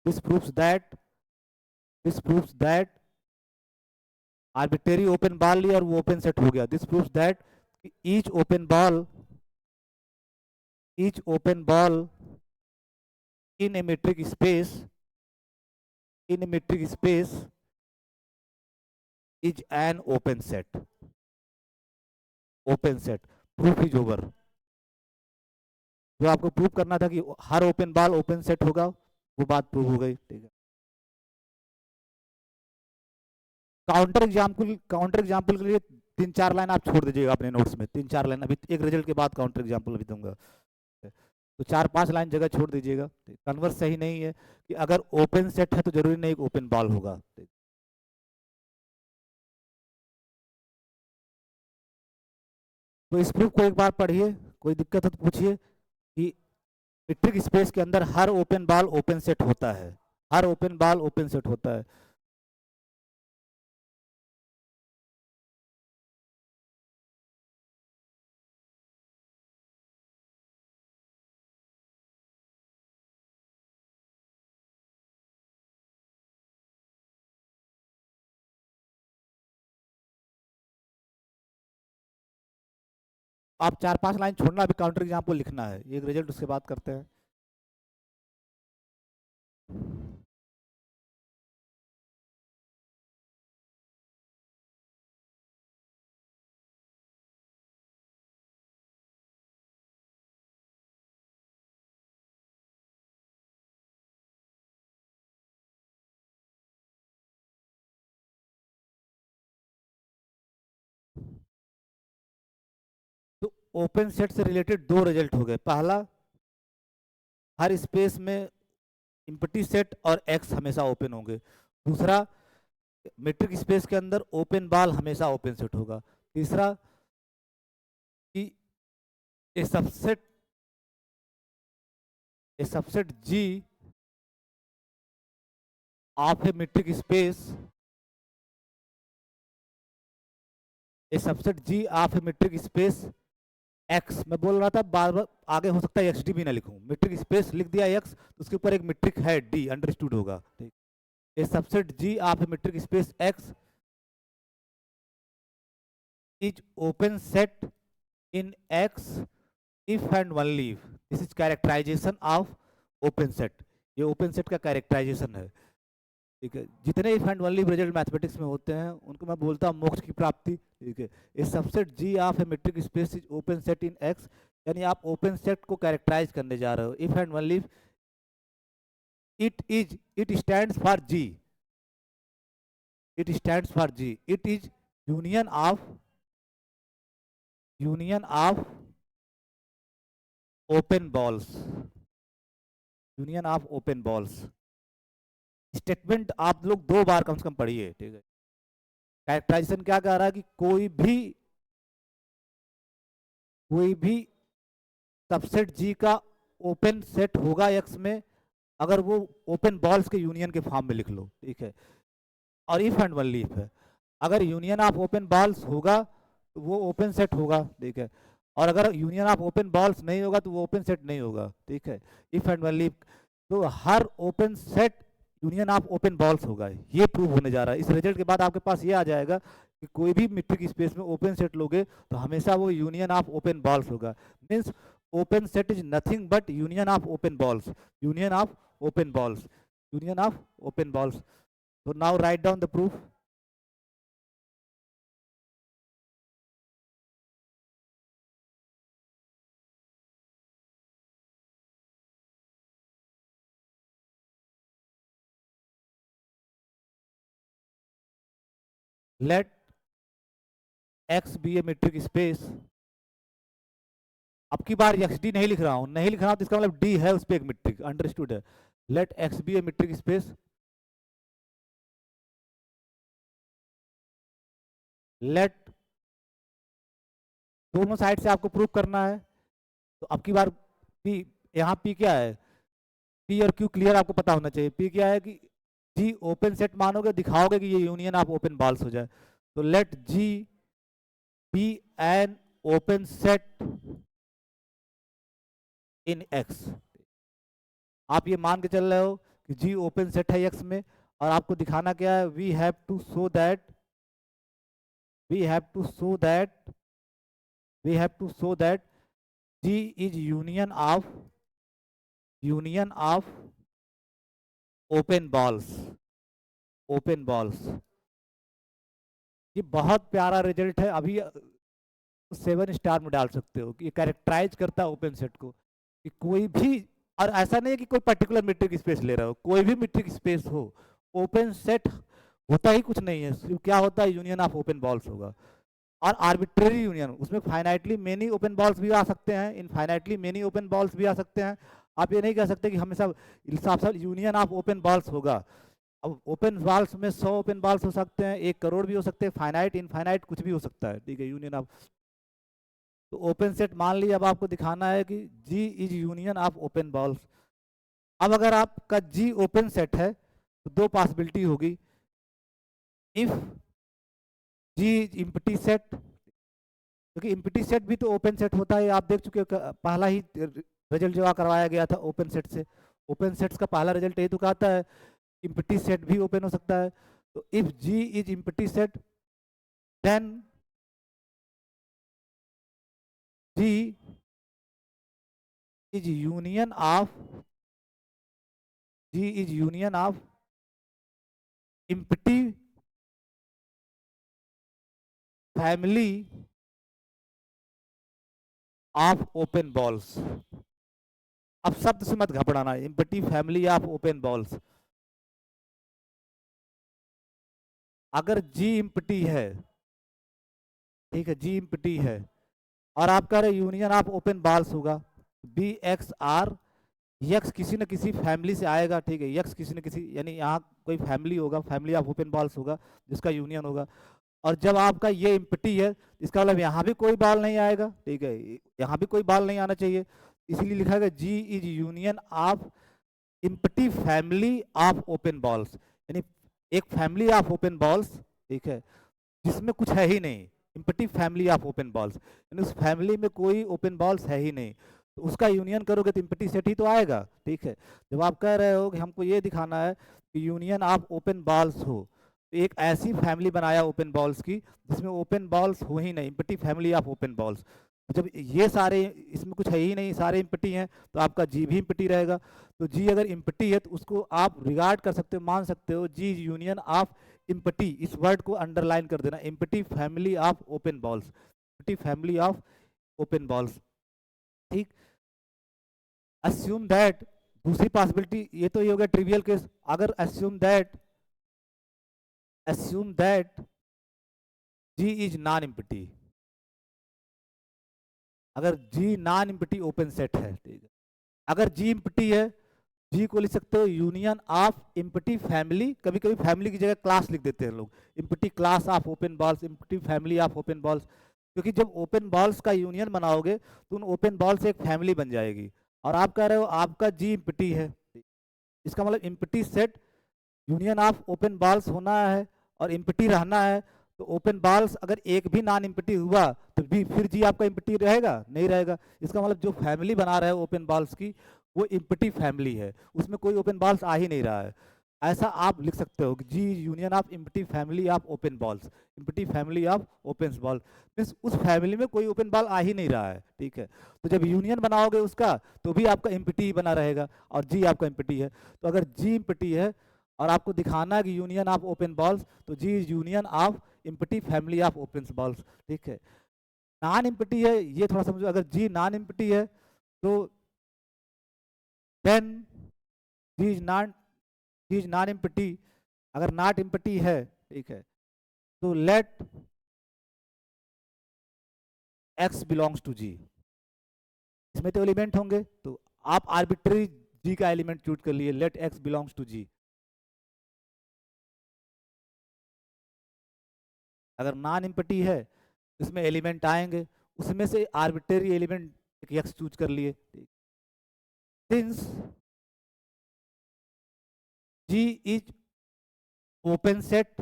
this proves that this proves that arbitrary open ball लिया और वो ओपन सेट हो गया। This proves that each open ball in a metric space is an open set, proof is over। जो आपको prove करना था कि हर ओपन बॉल ओपन सेट होगा, वो बात प्रूव हो गई, ठीक है। काउंटर एग्जाम्पल के लिए 3-4 लाइन आप छोड़ दीजिएगा अपने नोट्स में, 3-4 लाइन, अभी एक रिजल्ट के बाद काउंटर एग्जाम्पल भी दूंगा, तो 4-5 लाइन जगह छोड़ दीजिएगा। कन्वर्स सही नहीं है कि अगर ओपन सेट है तो जरूरी नहीं ओपन बॉल होगा। तो इस प्रूफ को एक बार पढ़िए, कोई दिक्कत हो तो पूछिए कि मीट्रिक स्पेस के अंदर हर ओपन बॉल ओपन सेट होता है, हर ओपन बॉल ओपन सेट होता है। आप 4-5 लाइन छोड़ना, अभी काउंटर एग्जाम्पल लिखना है, एक रिजल्ट उसके बाद करते हैं। तो ओपन सेट से रिलेटेड 2 रिजल्ट हो गए। पहला, हर स्पेस में एम्प्टी सेट और एक्स हमेशा ओपन होंगे। दूसरा, मीट्रिक स्पेस के अंदर ओपन बॉल हमेशा ओपन सेट होगा। तीसरा कि a subset G of a metric space, a subset G of a metric space X, मैं बोल रहा था बार बार आगे हो सकता है एक्स डी भी ना लिखूं, मीट्रिक स्पेस लिख दिया एक्स तो उसके ऊपर एक मीट्रिक है डी, अंडरस्टूड होगा, ठीक। A subset G of a metric space X is open set in X if and only if, this is characterization of open set, ये ओपन सेट का कैरेक्टराइजेशन है, ठीक है। जितने if and only result mathematics में होते हैं उनको मैं बोलता हूँ मोक्ष की प्राप्ति, ठीक है। A subset G of a metric space is open set in X, यानी आप ओपन सेट को कैरेक्टराइज करने जा रहे हो। If and only it stands for G, it stands for G, it is union of open balls, union of open balls. Statement आप लोग 2 बार कम से कम पढ़िए, ठीक है। कैरेक्टराइजेशन क्या कह रहा है कि कोई भी सबसेट जी का ओपन सेट होगा एक्स में अगर वो ओपन बॉल्स के यूनियन के फॉर्म में लिख लो, ठीक है। और इफ एंड ओनली इफ है, अगर यूनियन ऑफ ओपन बॉल्स होगा तो वो ओपन सेट होगा, ठीक है। और अगर यूनियन ऑफ ओपन बॉल्स नहीं होगा तो वो ओपन सेट नहीं होगा, ठीक है। इफ एंड ओनली इफ, तो हर open set union of open balls होगा, ये प्रूव होने जा रहा है। इस रिजल्ट के बाद आपके पास ये आ जाएगा कि कोई भी मीट्रिक स्पेस में ओपन सेट लोगे तो हमेशा वो यूनियन ऑफ ओपन बॉल्स होगा। Means open set is nothing but union of open balls, union of open balls, union of open balls. So now write down the proof. Let X be a metric space. अब की बार x D नहीं लिख रहा हूं, नहीं लिख रहा हूं तो इसका मतलब डी है उस पर एक मीट्रिक, अंडरस्टूड है। Let x be a metric space, let, दोनों साइड से आपको प्रूव करना है। तो अब की बार पी, यहाँ पी क्या है, पी और क्यू क्लियर आपको पता होना चाहिए। पी क्या है कि जी ओपन सेट मानोगे, दिखाओगे कि ये यूनियन ऑफ ओपन बॉल्स हो जाए। तो let G be an open set in x. आप ये मान के चल रहे हो कि जी ओपन सेट है एक्स में, और आपको दिखाना क्या है, we have to show that G is union of open balls. ये बहुत प्यारा रिजल्ट है, अभी 7 स्टार में डाल सकते हो कि ये कैरेक्टराइज करता है ओपन सेट को कि कोई भी, और ऐसा नहीं है कि कोई पर्टिकुलर मीट्रिक स्पेस ले रहा हो, कोई भी मीट्रिक स्पेस हो, ओपन सेट होता ही कुछ नहीं है, सिर्फ क्या होता है, यूनियन ऑफ ओपन बॉल्स होगा। और आर्बिट्रेरी यूनियन, उसमें फाइनाइटली मेनी ओपन बॉल्स भी आ सकते हैं, इनफाइनाइटली मेनी ओपन बॉल्स भी आ सकते हैं। आप ये नहीं कह सकते कि हमेशा यूनियन ऑफ ओपन बॉल्स होगा। अब ओपन बॉल्स में 100 ओपन बॉल्स हो सकते हैं, 1 करोड़ भी हो सकते हैं, फाइनाइट इनफाइनाइट कुछ भी हो सकता है, ठीक है। यूनियन ऑफ, तो ओपन सेट मान लीजिए, अब आपको दिखाना है कि G is union of open balls. अब अगर आपका जी ओपन सेट है तो 2 पॉसिबिलिटी होगी, if G is empty set, क्योंकि इम्पटी सेट भी तो ओपन सेट होता है, आप देख चुके हो, पहला ही रिजल्ट जो करवाया गया था ओपन सेट से, ओपन सेट्स का पहला रिजल्ट यही तो कहता है इम्पटी सेट भी ओपन हो सकता है। तो if G is empty set then G is union of empty family of open balls. अब शब्द से मत घबराना, empty family of open balls. अगर जी इम्पटी है, ठीक है, जी इम्पटी है, और आप कह रहे यूनियन ऑफ ओपन बॉल्स होगा, बी एक्स आर, यक्स किसी न किसी फैमिली से आएगा, ठीक है, यक्स किसी न किसी, यानी यहाँ कोई फैमिली होगा, फैमिली ऑफ ओपन बॉल्स होगा जिसका यूनियन होगा। और जब आपका ये इम्पटी है, इसका मतलब यहाँ भी कोई बॉल नहीं आएगा, ठीक है, यहाँ भी कोई बॉल नहीं आना चाहिए, इसलिए लिखा गया G is union of empty family of open balls, यानी एक फैमिली ऑफ ओपन बॉल्स, ठीक है, जिसमें कुछ है ही नहीं, empty family of open balls, यानी उस फैमिली में कोई ओपन बॉल्स है ही नहीं, तो उसका यूनियन करोगे तो इम्पटी सेट ही तो आएगा, ठीक है। जब आप कह रहे हो कि हमको ये दिखाना है कि यूनियन ऑफ ओपन बॉल्स हो, तो एक ऐसी फैमिली बनाया ओपन बॉल्स की जिसमें ओपन बॉल्स हो ही नहीं, empty family of open balls, जब ये सारे, इसमें कुछ है ही नहीं, सारे इम्पटी हैं, तो आपका जी भी इम्पटी रहेगा। तो जी अगर इम्पटी है तो उसको आप रिगार्ड कर सकते हो, मान सकते हो, जी यूनियन ऑफ इम्पटी। इस वर्ड को अंडरलाइन कर देना, empty family of open balls, empty family of open balls. ठीक, अस्यूम दैट, दूसरी पॉसिबिलिटी, ये तो ये हो गया ट्रिवियल केस। अगर assume that G is non empty, अगर G non empty open set है, ठीक है। अगर जी इम्पटी है, जी को लिख सकते हो यूनियन ऑफ इम्पटी फैमिली, कभी कभी फैमिली की जगह क्लास लिख देते हैं लोग, empty class of open balls, empty family of open balls. क्योंकि जब ओपन बॉल्स का यूनियन बनाओगे तो उन ओपन बॉल से एक फैमिली बन जाएगी। और आप कह रहे हो आपका जी इम्पटी है, इसका मतलब empty set union of open balls होना है और इम्पटी रहना है। तो ओपन बॉल्स अगर एक भी नॉन इम्पटी हुआ तो भी फिर जी आपका इम्पटी रहेगा, नहीं रहेगा। इसका मतलब जो फैमिली बना रहा है ओपन बॉल्स की, वो इम्पटी फैमिली है, उसमें कोई ओपन बॉल्स आ ही नहीं रहा है। ऐसा आप लिख सकते हो कि G union of empty family of open balls, empty family of open ball, means उस फैमिली में कोई ओपन बॉल आ ही नहीं रहा है, ठीक है। तो जब यूनियन बनाओगे उसका तो भी आपका इम्पटी ही बना रहेगा और जी आपका इम्पटी है। तो अगर जी इम्पटी है और आपको दिखाना है कि यूनियन ऑफ ओपन बॉल्स, तो G is union of empty family of open balls, ठीक है। नॉन इम्पटी है, ये थोड़ा समझो, अगर जी नॉन इम्पटी है तो then G is non empty. अगर नॉट इम्पटी है, ठीक है, तो let x belongs to G. इसमें तो एलिमेंट होंगे, तो आप आर्बिट्री जी का एलिमेंट चूज कर लिए, let x belongs to G. अगर नॉन इम्पटी है इसमें एलिमेंट आएंगे, उसमें से आर्बिट्रेरी एलिमेंट एक एक्स चूज कर लिए। Since G is open set,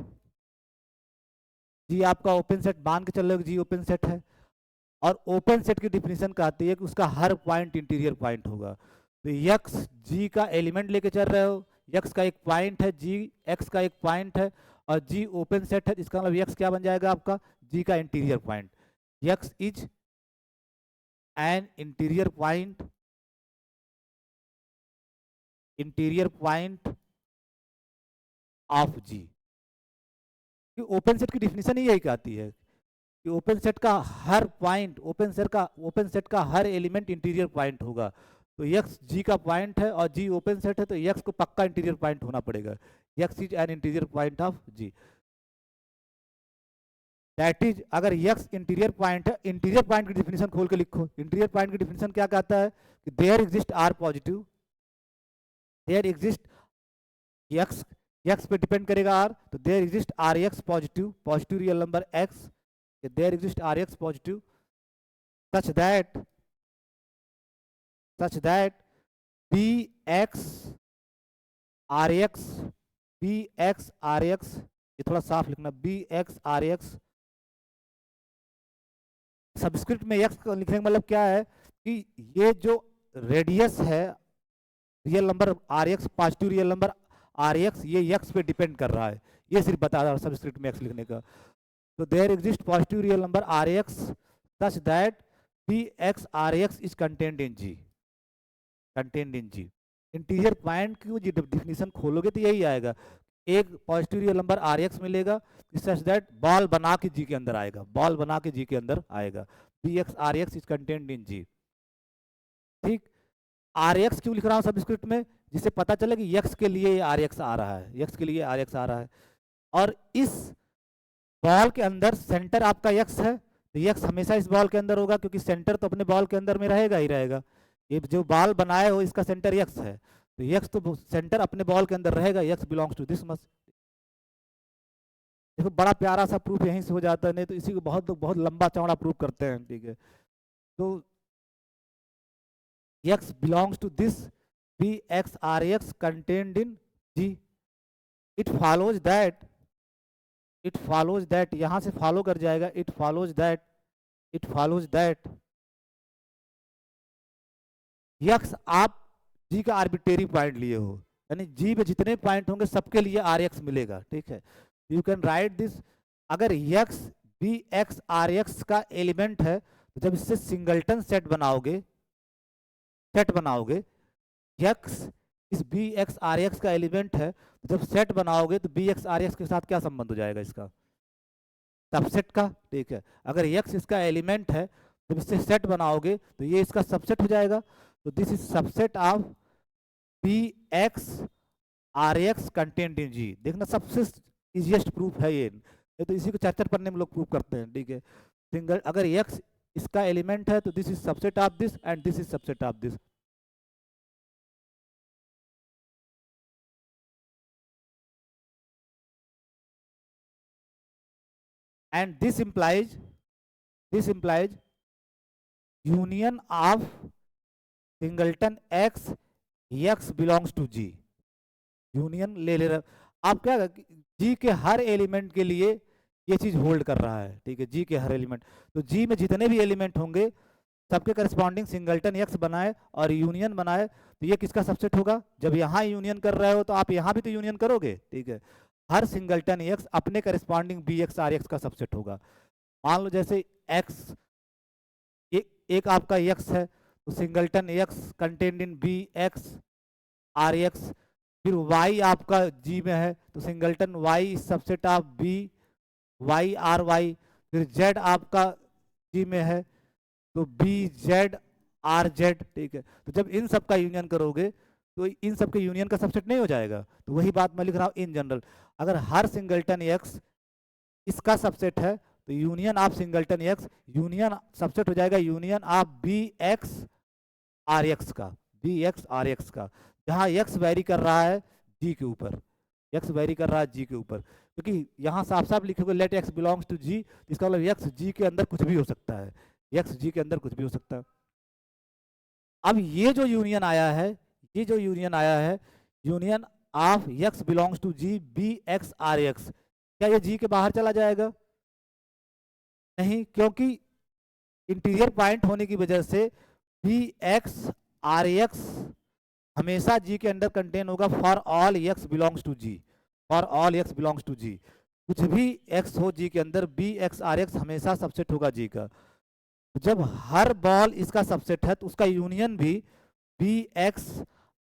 G आपका ओपन सेट मान के चल रहे हो, जी ओपन सेट है, और ओपन सेट की डिफिनीशन कहती है कि उसका हर पॉइंट इंटीरियर पॉइंट होगा। तो यक्स जी का एलिमेंट लेके चल रहे हो, यक्स का एक पॉइंट है, जी एक्स का एक पॉइंट है, और जी ओपन सेट है, इसका मतलब यक्स क्या बन जाएगा आपका, जी का interior point. X is an interior point of G. Open set की डिफिनीशन ही यही कहती है कि ओपन सेट का हर पॉइंट, ओपन सेट का हर एलिमेंट इंटीरियर पॉइंट होगा। तो यक्स जी का पॉइंट है और जी ओपन सेट है, तो यक्स को पक्का इंटीरियर पॉइंट होना पड़ेगा। X is an interior point of G, that is, अगर यक्स इंटीरियर पॉइंट है, इंटीरियर पॉइंट की डिफिनीशन खोल के लिखो। इंटीरियर पॉइंट की डिफिनीशन क्या कहता है कि there exist are positive, there exist x, x पे डिपेंड करेगा आर, तो there exist r x positive, positive real number x, there exist r x positive such that bx rx, bx rx, ये थोड़ा साफ लिखना, bx rx, सबस्क्रिप्ट में x को लिखने का मतलब क्या है कि ये जो रेडियस है real number rx, positive real number rx, ये x पे डिपेंड कर रहा है, ये सिर्फ बता रहा है सबस्क्रिप्ट में x लिखने का। तो there exist positive real number rx such that bx rx is contained in G, content in G. Interior point की डिफिनीशन खोलोगे तो यही आएगा, एक positive real number r x मिलेगा सच दैट बॉल बना के जी के अंदर आएगा, बॉल बना के जी के अंदर आएगा, B x r x is content in G, ठीक। आर एक्स क्यों लिख रहा हूँ सबस्क्रिप्ट में, जिससे पता चले कि यक्स के लिए आर एक्स आ रहा है, यक्स के लिए आर एक्स आ रहा है। और इस बॉल के अंदर सेंटर आपका यक्स है, तो यक्स हमेशा इस बॉल के अंदर होगा, क्योंकि सेंटर तो अपने बॉल के अंदर में रहेगा ही रहेगा। ये जो बॉल बनाए हो इसका सेंटर यक्स है, तो यक्स तो सेंटर अपने बॉल के अंदर रहेगा, x belongs to this much. देखो बड़ा प्यारा सा प्रूफ यहीं से हो जाता है, नहीं तो इसी को बहुत बहुत लंबा चौड़ा प्रूफ करते हैं, ठीक है। तो x belongs to this B x r x contained in G. It follows that यहां से फॉलो कर जाएगा, इट फॉलोज दैट यक्स, आप जी का आर्बिट्रेरी पॉइंट लिए हो, यानी जी में जितने पॉइंट होंगे सबके लिए आर एक्स मिलेगा, ठीक है। यू कैन राइट दिस, अगर x B x r x का एलिमेंट है तो जब इससे सिंगल्टन सेट बनाओगे एक्स इस बी एक्स आर एक्स का एलिमेंट है, तो जब सेट बनाओगे तो बी एक्स आर एक्स के साथ क्या संबंध हो जाएगा इसका, सबसेट का। ठीक है, अगर एक्स इसका एलिमेंट है जब इससे सेट बनाओगे तो ये इसका सबसेट हो जाएगा। तो this is subset of B x r x contained in G. देखना सबसे इजिएस्ट प्रूफ है ये तो इसी को चैप्टर पढ़ने में लोग प्रूफ करते हैं। ठीक है, सिंगल अगर एक्स इसका एलिमेंट है तो this is subset of this and this is subset of this. and this implies union of singleton x belongs to g। Union ले रहा आप क्या जी के हर एलिमेंट के लिए ये चीज होल्ड कर रहा है। ठीक है, जी के हर एलिमेंट, तो जी में जितने भी एलिमेंट होंगे सबके करस्पॉन्डिंग सिंगल्टन एक्स बनाए और यूनियन बनाए, तो ये किसका सबसेट होगा। जब यहाँ यूनियन कर रहे हो तो आप यहाँ भी तो यूनियन करोगे। ठीक है, हर सिंगल्टन एक्स अपने corresponding B x r x का सबसेट होगा। मान लो जैसे एक्स एक आपका एक्स है तो singleton x contained in B x r x, फिर वाई आपका जी में है तो singleton y subset of B y r y, फिर जेड आपका जी में है तो बी जेड आर जेड। ठीक है, तो जब इन सब का यूनियन करोगे तो इन सब के यूनियन का सबसेट नहीं हो जाएगा। तो वही बात मैं लिख रहा हूँ इन जनरल, अगर हर सिंगल्टन एक्स इसका सबसेट है तो union of singleton x union subset हो जाएगा union of B x r x का, बी एक्स आर एक्स का, जहाँ एक्स वैरी कर रहा है जी के ऊपर, एक्स वैरी कर रहा है जी के ऊपर, क्योंकि यहाँ साफ साफ लिखोगे लेट एक्स बिलोंग्स टू जी, इसका मतलब एक्स जी के अंदर कुछ भी हो सकता है, एक्स जी के अंदर कुछ भी हो सकता है। अब ये जो यूनियन आया है, ये जो यूनियन आया है union of x belongs to G B x r x, क्या ये जी के बाहर चला जाएगा? नहीं, क्योंकि इंटीरियर पॉइंट होने की वजह से बी एक्स आर एक्स हमेशा जी के अंदर कंटेन होगा for all x belongs to G, for all x belongs to G, कुछ भी एक्स हो जी के अंदर बी एक्स आर एक्स हमेशा सबसेट होगा जी का। जब हर बॉल इसका सबसेट है तो उसका यूनियन भी B x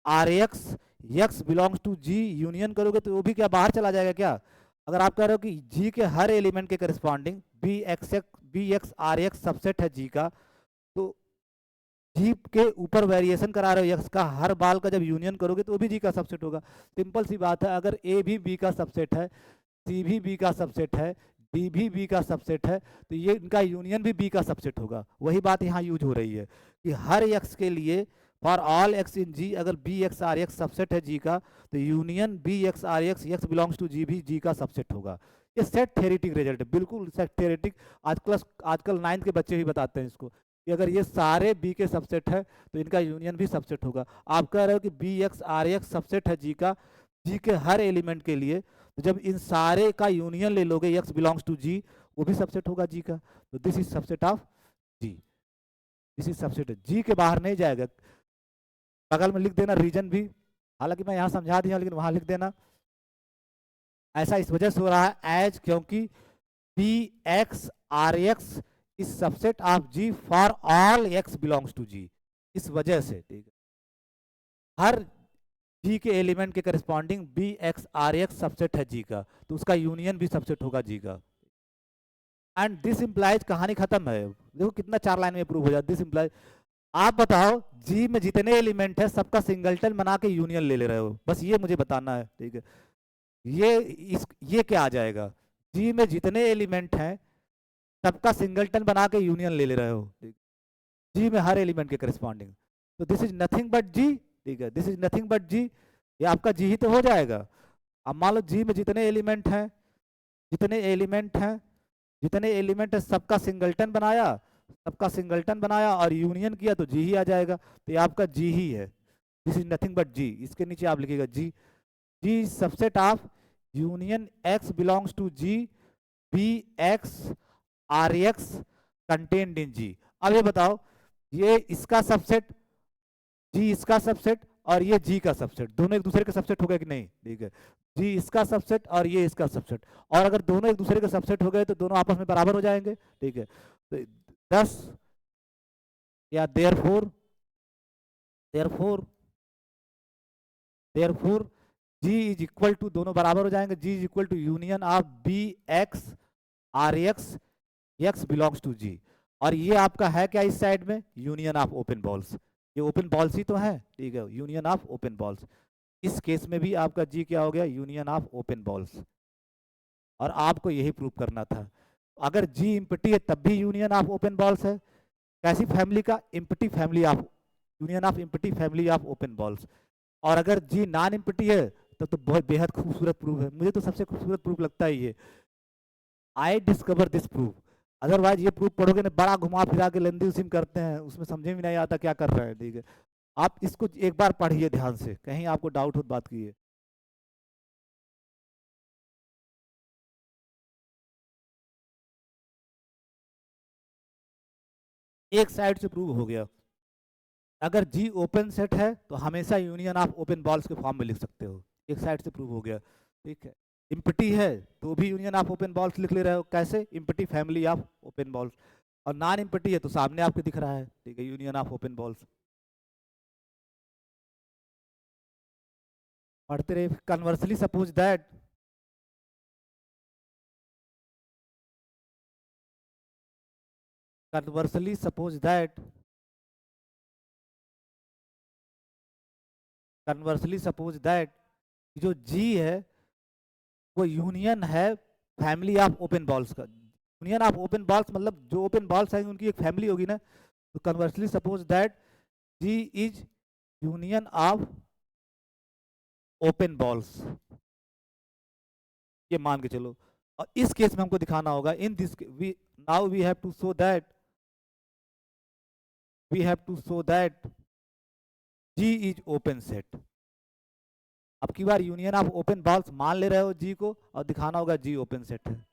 r x x belongs to G union करोगे तो वो भी क्या बाहर चला जाएगा क्या? अगर आप कह रहे हो कि जी के हर एलिमेंट के corresponding B x r x subset है जी का, तो जी के ऊपर वेरिएशन करा रहे हो एक्स का, हर बाल का जब यूनियन करोगे तो वो भी जी का सबसेट होगा। सिंपल सी बात है, अगर ए भी बी का सबसेट है, सी भी बी का सबसेट है, डी भी बी का सबसेट है, तो ये इनका यूनियन भी बी का सबसेट होगा। वही बात यहाँ यूज हो रही है कि हर एक्स के लिए for all x in G अगर B x r x subset है जी का, तो union B x r x x belongs to G भी जी का सबसेट होगा। ये सेट थ्योरेटिक रिजल्ट है, बिल्कुल सेट थ्योरेटिक। आजकल 9th के बच्चे भी बताते हैं इसको कि अगर ये सारे बी के सबसेट है तो इनका यूनियन भी सबसेट होगा। आप कह रहे हो कि B x r x subset है जी का, जी के हर एलिमेंट के लिए, तो जब इन सारे का यूनियन ले लोगे एक्स बिलोंग्स टू जी, वो भी सबसेट होगा जी का। तो this is subset of G, this is subset G के बाहर नहीं जाएगा। बगल में लिख देना रीजन भी, हालांकि मैं यहाँ समझा दिया लेकिन वहां लिख देना। ऐसा इस वजह से हो रहा है एज क्योंकि B x r x is subset of G for all x belongs to G, इस वजह से। ठीक है, हर जी के एलिमेंट के corresponding B x r x subset है जी का, तो उसका यूनियन भी सबसेट होगा जी का। एंड दिस इंप्लाइज, कहानी खत्म है। देखो कितना 4 लाइन में प्रूव हो जाए। दिस इंप्लाइज, आप बताओ जी में जितने एलिमेंट है सबका सिंगल्टन बना के यूनियन ले रहे हो, बस ये मुझे बताना है। ठीक है, ये क्या आ जाएगा? जी में जितने एलिमेंट हैं सबका सिंगल्टन बना के यूनियन ले रहे हो जी में हर एलिमेंट के करस्पॉन्डिंग, तो दिस इज नथिंग बट जी। ठीक है, दिस इज नथिंग बट जी, ये आपका जी ही तो हो जाएगा। अब मान लो जी में जितने एलिमेंट हैं जितने एलिमेंट है सबका सिंगल्टन बनाया, और यूनियन किया तो जी ही आ जाएगा। तो ये आपका जी ही है, this is nothing but G. इसके नीचे आप लिखिएगा G, G subset of union x belongs to G B x r x contained in G. अब ये बताओ, ये इसका सबसेट, जी इसका सबसेट और ये जी का सबसेट, दोनों एक दूसरे के सबसेट हो गए कि नहीं? ठीक है, जी इसका सबसेट और ये इसका सबसेट, और अगर दोनों एक दूसरे के सबसेट हो गए तो दोनों आपस में बराबर हो जाएंगे। ठीक है, तो 10 या therefore therefore therefore G is equal to, दोनों बराबर हो जाएंगे, G is equal to union of B x r x, x belongs to G. और ये आपका है क्या इस साइड में, यूनियन ऑफ ओपन बॉल्स, ये ओपन बॉल्स ही तो है, ठीक है, यूनियन ऑफ ओपन बॉल्स। इस केस में भी आपका जी क्या हो गया, यूनियन ऑफ ओपन बॉल्स। और आपको यही प्रूव करना था, अगर जी इम्पटी है तब भी यूनियन ऑफ ओपन बॉल्स है। कैसी फैमिली का, empty family of, union of empty family of open balls. और अगर जी नॉन इम्पटी है तो बहुत बेहद खूबसूरत प्रूफ है, मुझे तो सबसे खूबसूरत प्रूफ लगता है ये, I discover this proof. Otherwise ये प्रूफ पढ़ोगे ना, बड़ा घुमा फिरा के लेंदी उसिम करते हैं, उसमें समझे भी नहीं आता क्या कर रहे हैं, ठीक है। आप इसको एक बार पढ़िए ध्यान से, कहीं आपको डाउट हो तो बात कीजिए। एक साइड से प्रूव हो गया। अगर जी ओपन सेट है तो हमेशा यूनियन ऑफ ओपन बॉल्स के फॉर्म में लिख सकते हो, एक साइड से प्रूव हो गया, ठीक है। इम्पटी है तो भी यूनियन ऑफ ओपन बॉल्स लिख ले रहे हो, कैसे, empty family of open balls. और नॉन इम्पटी है तो सामने आपको दिख रहा है, ठीक है, यूनियन ऑफ ओपन बॉल्स। पढ़ते रहे। Conversely suppose that, conversely suppose that, conversely suppose that जो जी है वो यूनियन है फैमिली ऑफ ओपन बॉल्स का। यूनियन ऑफ ओपन बॉल्स मतलब जो ओपन बॉल्स आएंगे उनकी एक फैमिली होगी ना, तो conversely suppose that G is union of open balls, ये मान के चलो। और इस केस में हमको दिखाना होगा, in this we now we have to show that, we have to show that G is open set. अब की बार यूनियन ऑफ ओपन बॉल्स मान ले रहे हो जी को, और दिखाना होगा जी ओपन सेट है।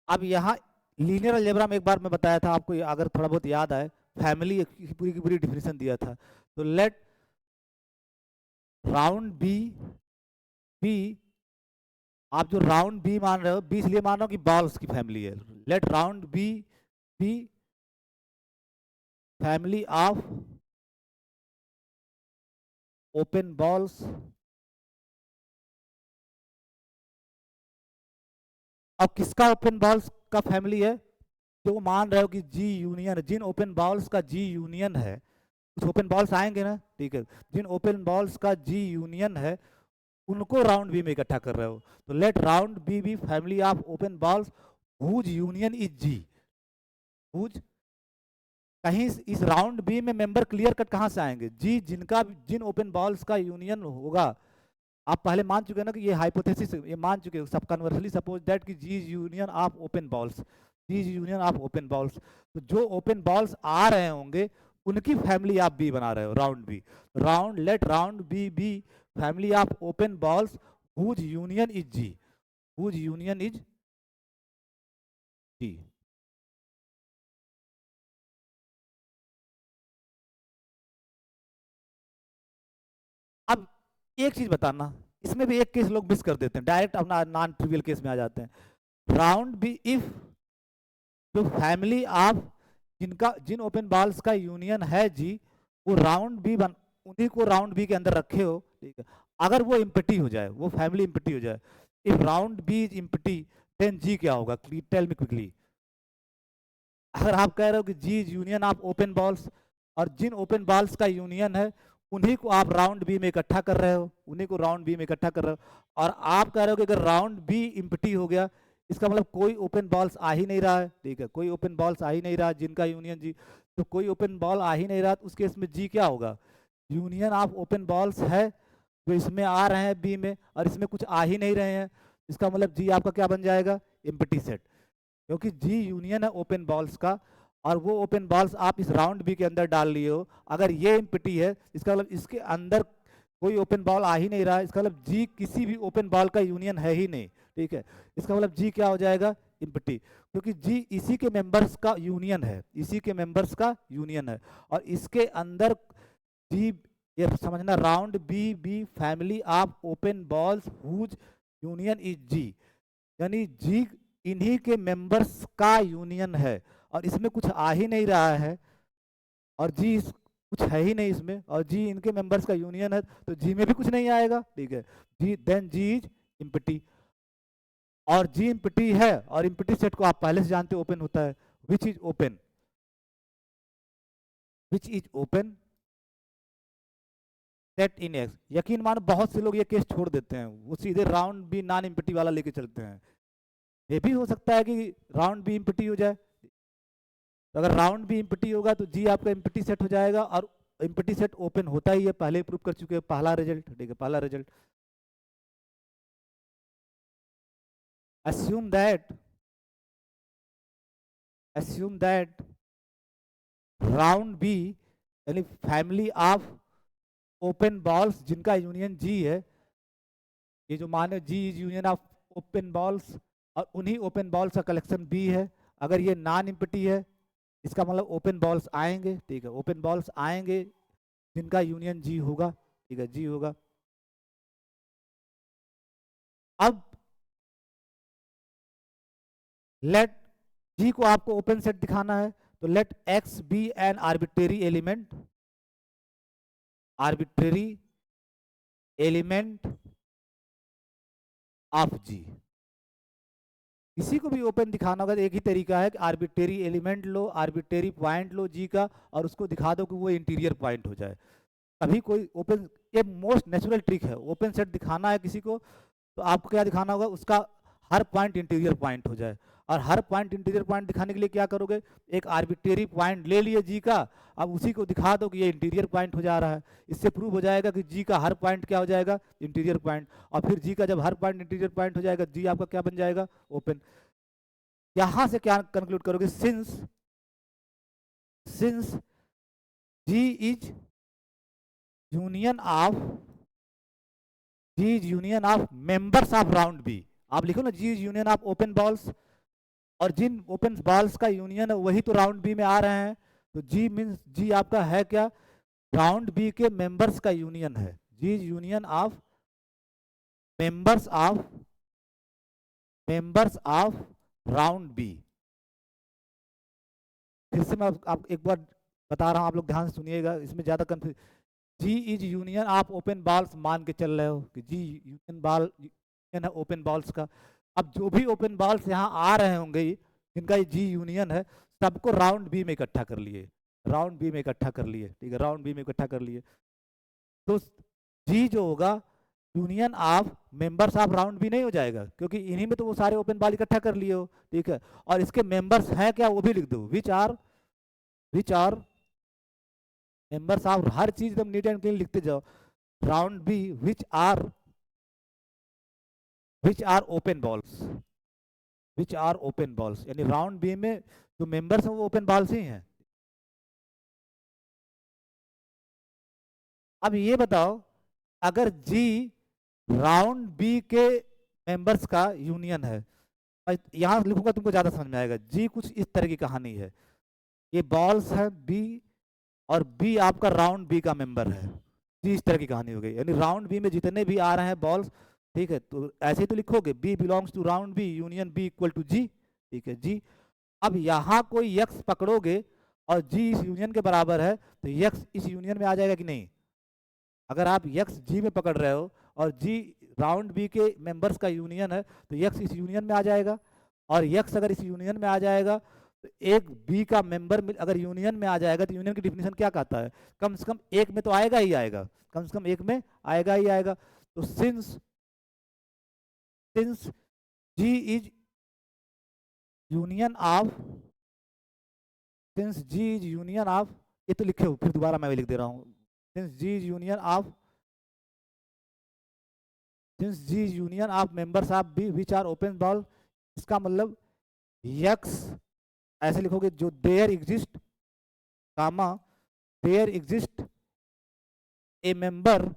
अब यहाँ लीनियर अलजेब्रा में एक बार मैं बताया था आपको, अगर थोड़ा बहुत याद आए, फैमिली पूरी की पूरी डिफिनेशन दिया था। तो लेट राउंड बी, बी आप जो राउंड बी मान रहे हो, बी इसलिए मान रहे हो कि बॉल्स की फैमिली है। Let round B B family of open balls. अब किसका ओपन बॉल्स का फैमिली है, जो मान रहे हो कि जी यूनियन, जिन ओपन बॉल्स का जी यूनियन है, कुछ ओपन बॉल्स आएंगे ना, ठीक है, जिन ओपन बॉल्स का जी यूनियन है उनको राउंड बी में इकट्ठा कर रहे हो। तो let round B B family of open balls whose union is G, whose, कहीं इस राउंड बी में मेंबर क्लियर कट कहाँ से आएंगे, जी जिनका, जिन ओपन बॉल्स का यूनियन होगा। आप पहले मान चुके हैं ना कि ये हाइपोथेसिस, ये मान चुके हो, सब कन्वर्सली सपोज दैट कि G is union of open balls, G is union of open balls. तो जो ओपन बॉल्स आ रहे होंगे उनकी फैमिली आप बी बना रहे हो, round B. Round let round B B family of open balls whose union is G, whose union is G. अब एक चीज बताना, इसमें भी एक केस लोग मिस कर देते हैं, डायरेक्ट अपना नॉन ट्रिवियल केस में आ जाते हैं। राउंड बी इफ जो फैमिली ऑफ जिनका, जिन ओपन बॉल्स का यूनियन है जी, वो राउंड बी बन, उन्हीं को राउंड बी के अंदर रखे हो, ठीक है। अगर वो इम्पटी हो जाए, वो फैमिली इम्पटी हो जाए, if round B is empty then G क्या होगा, टेल मी क्विकली। अगर आप कह रहे हो कि G is union of open balls, और जिन ओपन बॉल्स का यूनियन है उन्हीं को आप राउंड बी में इकट्ठा कर रहे हो, उन्हीं को राउंड बी में इकट्ठा कर रहे हो, और आप कह रहे हो कि अगर राउंड बी इम्पटी हो गया, इसका मतलब कोई ओपन बॉल्स आ ही नहीं रहा है, ठीक है, कोई ओपन बॉल्स आ ही नहीं रहा जिनका यूनियन जी, तो कोई ओपन बॉल आ ही नहीं रहा, तो उस केस में जी क्या होगा, यूनियन ऑफ ओपन बॉल्स है जो इसमें आ रहे हैं बी में, और इसमें कुछ आ ही नहीं रहे हैं, इसका मतलब जी आपका क्या बन जाएगा, एम्प्टी सेट। क्योंकि जी यूनियन है ओपन बॉल्स का, और वो ओपन बॉल्स आप इस राउंड बी के अंदर डाल लिए हो, अगर ये एम्प्टी है इसका मतलब इसके अंदर कोई ओपन बॉल आ ही नहीं रहा है, इसका मतलब जी किसी भी ओपन बॉल का यूनियन है ही नहीं, ठीक है। इसका मतलब जी क्या हो जाएगा, एम्प्टी, क्योंकि जी इसी के मेंबर्स का यूनियन है, इसी के मेंबर्स का यूनियन है, और इसके अंदर जी ये समझना, round B family of open balls whose union is G, यानी जी इन्हीं के मेंबर्स का यूनियन है, और इसमें कुछ आ ही नहीं रहा है, और जी कुछ है ही नहीं इसमें, और जी इनके मेंबर्स का यूनियन है, तो जी में भी कुछ नहीं आएगा, ठीक है। जी देन जी इज इम्पटी, और जी इम्पटी है, और इम्पटी सेट को आप पहले से जानते हो ओपन होता है, which is open, which is open set in x. यकीन मानो बहुत से लोग ये केस छोड़ देते हैं, वो सीधे राउंड बी नॉन इम्पटी वाला लेके चलते हैं। ये भी हो सकता है कि राउंड बी इम्पटी हो जाए, तो अगर राउंड बी इम्पटी होगा तो जी आपका इम्पटी सेट हो जाएगा, और इम्पटी सेट ओपन होता ही है, पहले प्रूव कर चुके हैं, पहला रिजल्ट, ठीक है, पहला result. assume that assume that round B यानी फैमिली ऑफ ओपन बॉल्स जिनका यूनियन जी है, ये जो माने G is union of open balls, और उन्हीं ओपन बॉल्स का कलेक्शन बी है, अगर ये नॉन इम्पटी है इसका मतलब ओपन बॉल्स आएंगे, ठीक है, ओपन बॉल्स आएंगे जिनका यूनियन जी होगा, ठीक है, जी होगा। अब लेट जी को आपको ओपन सेट दिखाना है, तो let x be an arbitrary element of G. किसी को भी ओपन दिखाना होगा तो एक ही तरीका है कि आर्बिट्रेरी एलिमेंट लो, आर्बिट्रेरी पॉइंट लो जी का, और उसको दिखा दो कि वो इंटीरियर पॉइंट हो जाए। अभी कोई ओपन, ये मोस्ट नेचुरल ट्रिक है, ओपन सेट दिखाना है किसी को तो आपको क्या दिखाना होगा, उसका हर पॉइंट इंटीरियर पॉइंट हो जाए, और हर पॉइंट इंटीरियर पॉइंट दिखाने के लिए क्या करोगे, एक आर्बिट्रेरी पॉइंट ले लिए जी का, अब उसी को दिखा दो कि ये इंटीरियर पॉइंट हो जा रहा है, इससे प्रूव हो जाएगा कि जी का हर पॉइंट क्या हो जाएगा, इंटीरियर पॉइंट, और फिर जी का जब हर पॉइंट इंटीरियर पॉइंट हो जाएगा, जी आपका क्या बन जाएगा, ओपन। यहां से क्या कंक्लूड करोगे, since since G is union of G is union of members of round B, आप लिखो ना G is union of open balls, और जिन ओपन बॉल्स का यूनियन है वही तो राउंड बी में आ रहे हैं, तो जी मीन्स जी आपका है क्या, राउंड बी के मेंबर्स का यूनियन है, G is union of members of round B. फिर से मैं आप एक बार बता रहा हूं, आप लोग ध्यान से सुनिएगा, इसमें ज्यादा कंफ्यूज, जी इज यूनियन आप ओपन बॉल्स मान के चल रहे हो कि जी यूनियन है ओपन बॉल्स का, अब जो भी ओपन बॉल्स यहाँ आ रहे होंगे जिनका ये जी यूनियन है, सबको राउंड बी में इकट्ठा कर लिए, राउंड बी में इकट्ठा कर लिए, ठीक है, राउंड बी में इकट्ठा कर लिए, तो जी जो होगा union of members of round B नहीं हो जाएगा, क्योंकि इन्हीं में तो वो सारे ओपन बॉल इकट्ठा कर लिए हो, ठीक है, और इसके मेंबर्स हैं क्या वो भी लिख दो, विच आर मेंबर्स ऑफ, हर चीज एकदम नीट एंड क्लीन लिखते जाओ, round B which are open balls, which are open balls, यानी राउंड बी में जो मेंबर्स हैं वो ओपन बॉल्स ही हैं। अब ये बताओ, अगर जी राउंड बी के मेंबर्स का यूनियन है, यहां लिखूंगा तुमको ज्यादा समझ में आएगा, जी कुछ इस तरह की कहानी है, ये बॉल्स है बी, और बी आपका राउंड बी का मेंबर है, जी इस तरह की कहानी हो गई, यानी राउंड बी में जितने भी आ रहे हैं बॉल्स, ठीक है, तो ऐसे ही तो लिखोगे, B belongs to round B union B equal to G, ठीक है जी। अब यहाँ कोई यक्स पकड़ोगे और जी इस यूनियन के बराबर है, तो यक्स इस यूनियन में आ जाएगा कि नहीं, अगर आप यक्स जी में पकड़ रहे हो और जी राउंड बी के मेंबर्स का यूनियन है, तो यक्स इस यूनियन में आ जाएगा, और यक्स अगर इस यूनियन में आ जाएगा तो एक बी का मेंबर अगर यूनियन में आ जाएगा, तो यूनियन की डिफिनेशन क्या कहता है, कम से कम एक में तो आएगा ही आएगा, कम से कम एक में आएगा ही आएगा, तो since since G is union of since G is union of, ये तो लिखे हो, फिर दोबारा मैं भी लिख दे रहा हूँ, since G is union of since G is union of members of B which are open ball, इसका मतलब यक्स ऐसे लिखोगे, जो there exist comma there exist a member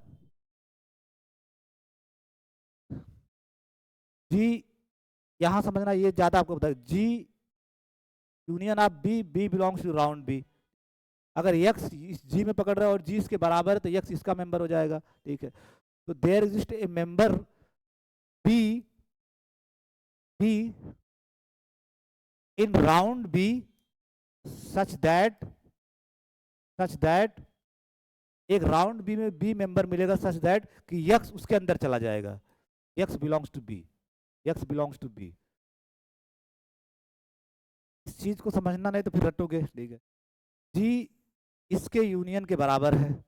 G, यहां समझना ये ज्यादा आपको बता, G union of B, B belongs to round B, अगर x इस g में पकड़ रहा है और g इसके बराबर है तो x इसका मेंबर हो जाएगा, ठीक है। तो there exist a member b in round b such that एक राउंड बी में बी मेंबर मिलेगा सच दैट कि यक्स उसके अंदर चला जाएगा, x belongs to B, x belongs to B. इस चीज को समझना नहीं तो फिर रटोगे, ठीक है। जी इसके यूनियन के बराबर है,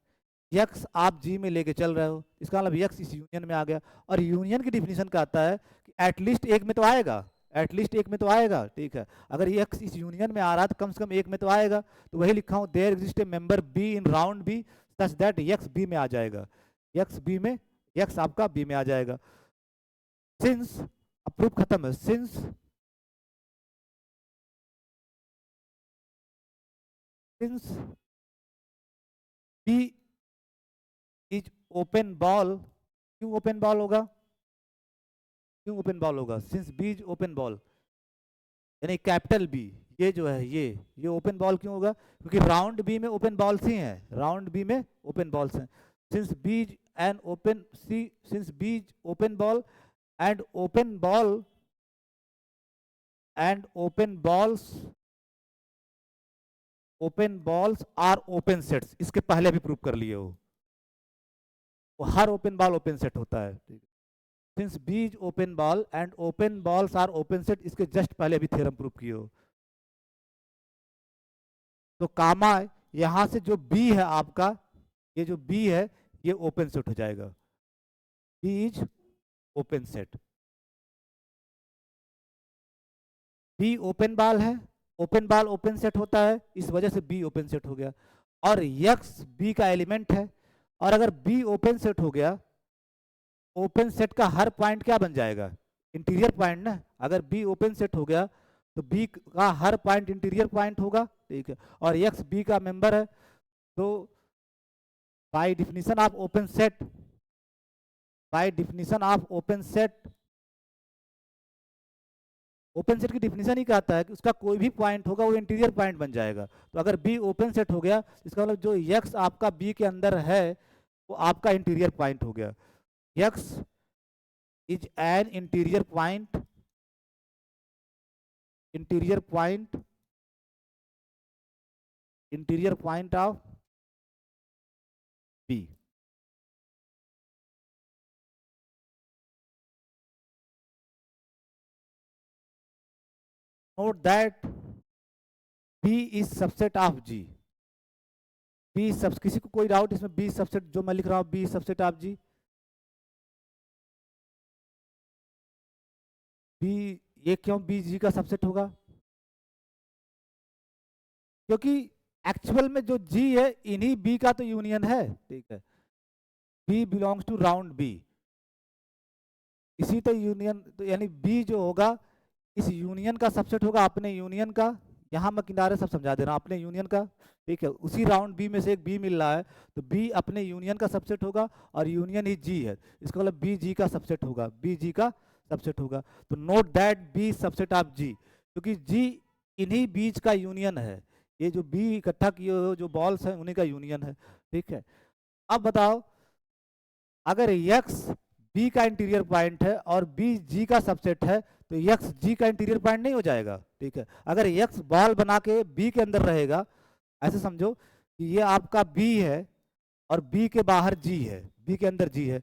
यक्स आप जी में लेके चल रहे हो, इसका मतलब यक्स इस यूनियन में आ गया। और यूनियन की डिफिनीशन का आता है कि एटलीस्ट एक में तो आएगा, एटलीस्ट एक में तो आएगा, ठीक है। अगर यक्स इस यूनियन में आ रहा है तो कम से कम एक में तो आएगा। तो वही लिखा हूँ, there exist a member B in round B such that x B में आ जाएगा, यक्स बी में, यक्स आपका बी में आ जाएगा। सिंस, अब प्रूफ खत्म है, since B is open ball, क्यों ओपन बॉल होगा, क्यों ओपन बॉल होगा, since B is open ball यानी कैपिटल बी, ये जो है ये ओपन बॉल क्यों होगा, क्योंकि राउंड बी में ओपन बॉल्स ही हैं, राउंड बी में ओपन बॉल्स हैं। Since B is an open C, since B is open ball and open ball and open balls are open sets, इसके पहले भी प्रूव कर लिए हो, वो हर ओपन बॉल ओपन सेट होता है, ठीक है। Since B is open ball and open balls are open set, इसके जस्ट पहले भी थ्योरम प्रूव किए हो। तो कामा यहां से जो बी है आपका, ये जो बी है ये ओपन सेट हो जाएगा, B is open set. B open ball है, ओपन बॉल ओपन सेट होता है, इस वजह से बी ओपन सेट हो गया। और यक्स बी का एलिमेंट है, और अगर बी ओपन सेट हो गया, ओपन सेट का हर पॉइंट क्या बन जाएगा, इंटीरियर पॉइंट ना। अगर बी ओपन सेट हो गया तो बी का हर पॉइंट इंटीरियर पॉइंट होगा, ठीक है। और यक्स बी का मेंबर है, तो by definition of open set, by definition of open set, open set की डिफिनीशन ही कहता है कि उसका कोई भी पॉइंट होगा वो इंटीरियर पॉइंट बन जाएगा। तो अगर बी ओपन सेट हो गया, इसका मतलब जो यक्स आपका बी के अंदर है वो आपका इंटीरियर पॉइंट हो गया, X is an interior point, interior point, interior point of B. Note that B is subset of G, B सब, किसी को कोई डाउट इसमें, बी सबसेट जो मैं लिख रहा हूँ B subset of G, B, ये क्यों बी जी का सबसेट होगा, क्योंकि एक्चुअल में जो जी है इन्हीं बी का तो यूनियन है, ठीक है। B belongs to round B, इसी तो यूनियन, तो यानी बी जो होगा इस यूनियन का सबसेट होगा, अपने यूनियन का, यहाँ मैं किनारे सब समझा दे रहा हूँ, अपने यूनियन का, ठीक है। उसी राउंड बी में से एक बी मिल रहा है, तो बी अपने यूनियन का सबसेट होगा, और यूनियन ही जी है, इसका मतलब बी जी का सबसेट होगा, बी जी का सबसेट होगा। तो note that B subset of G, क्योंकि जी इन्हीं बीज का यूनियन है, ये जो बी इकट्ठा किए हुए जो बॉल्स हैं उन्हीं का यूनियन है, ठीक है। अब बताओ, अगर यक्स बी का इंटीरियर पॉइंट है और बी जी का सबसेट है, तो यक्स जी का इंटीरियर पॉइंट नहीं हो जाएगा, ठीक है। अगर यक्स बॉल बना के बी के अंदर रहेगा, ऐसे समझो कि ये आपका बी है और बी के बाहर जी है, बी के अंदर जी है।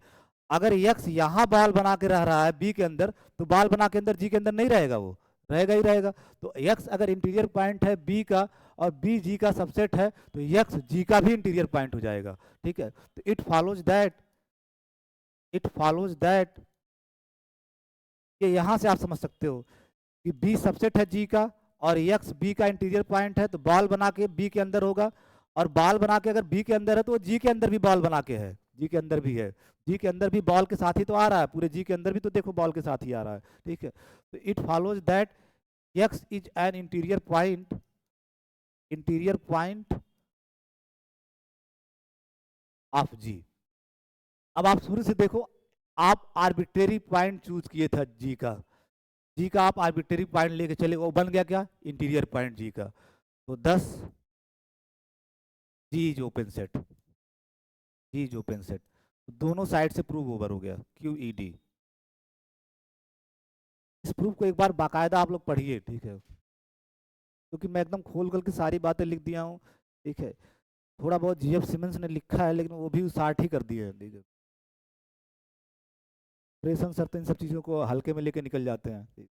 अगर यक्स यहाँ बॉल बना के रह रहा है बी के अंदर, तो बॉल बना के अंदर जी के अंदर नहीं रहेगा, वो रहेगा ही रहेगा। तो यक्स अगर इंटीरियर पॉइंट है बी का और बी जी का सबसेट है, तो यक्स जी का भी इंटीरियर पॉइंट हो जाएगा, ठीक है। तो इट फॉलोज दैट, ये यहां से आप समझ सकते हो कि बी सबसेट है जी का और एक्स बी का इंटीरियर पॉइंट है, तो बॉल बना के बी के अंदर होगा, और बॉल बना के अगर बी के अंदर है तो वो जी के अंदर भी बॉल बना के है, जी के अंदर भी है, जी के अंदर भी बॉल के साथ ही तो आ रहा है, पूरे जी के अंदर भी तो देखो बॉल के साथ ही आ रहा है, ठीक है। तो it follows that x is an interior point, interior point of G. अब आप शुरू से देखो, आप आर्बिट्रेरी पॉइंट चूज किए था जी का, जी का आप आर्बिट्रेरी पॉइंट लेके चले, वो बन गया क्या, इंटीरियर पॉइंट जी का। तो 10 G is open set, G is open set. दोनों साइड से प्रूव ओवर हो गया, क्यू ई डी। इस प्रूफ को एक बार बाकायदा आप लोग पढ़िए, ठीक है, क्योंकि मैं एकदम खोल कर के सारी बातें लिख दिया हूँ, ठीक है। थोड़ा बहुत जीएफ सिमंस ने लिखा है लेकिन वो भी शार्ट ही कर दिए है, ठीक है। प्रेशन सर तो इन सब चीज़ों को हल्के में लेके निकल जाते हैं, ठीक।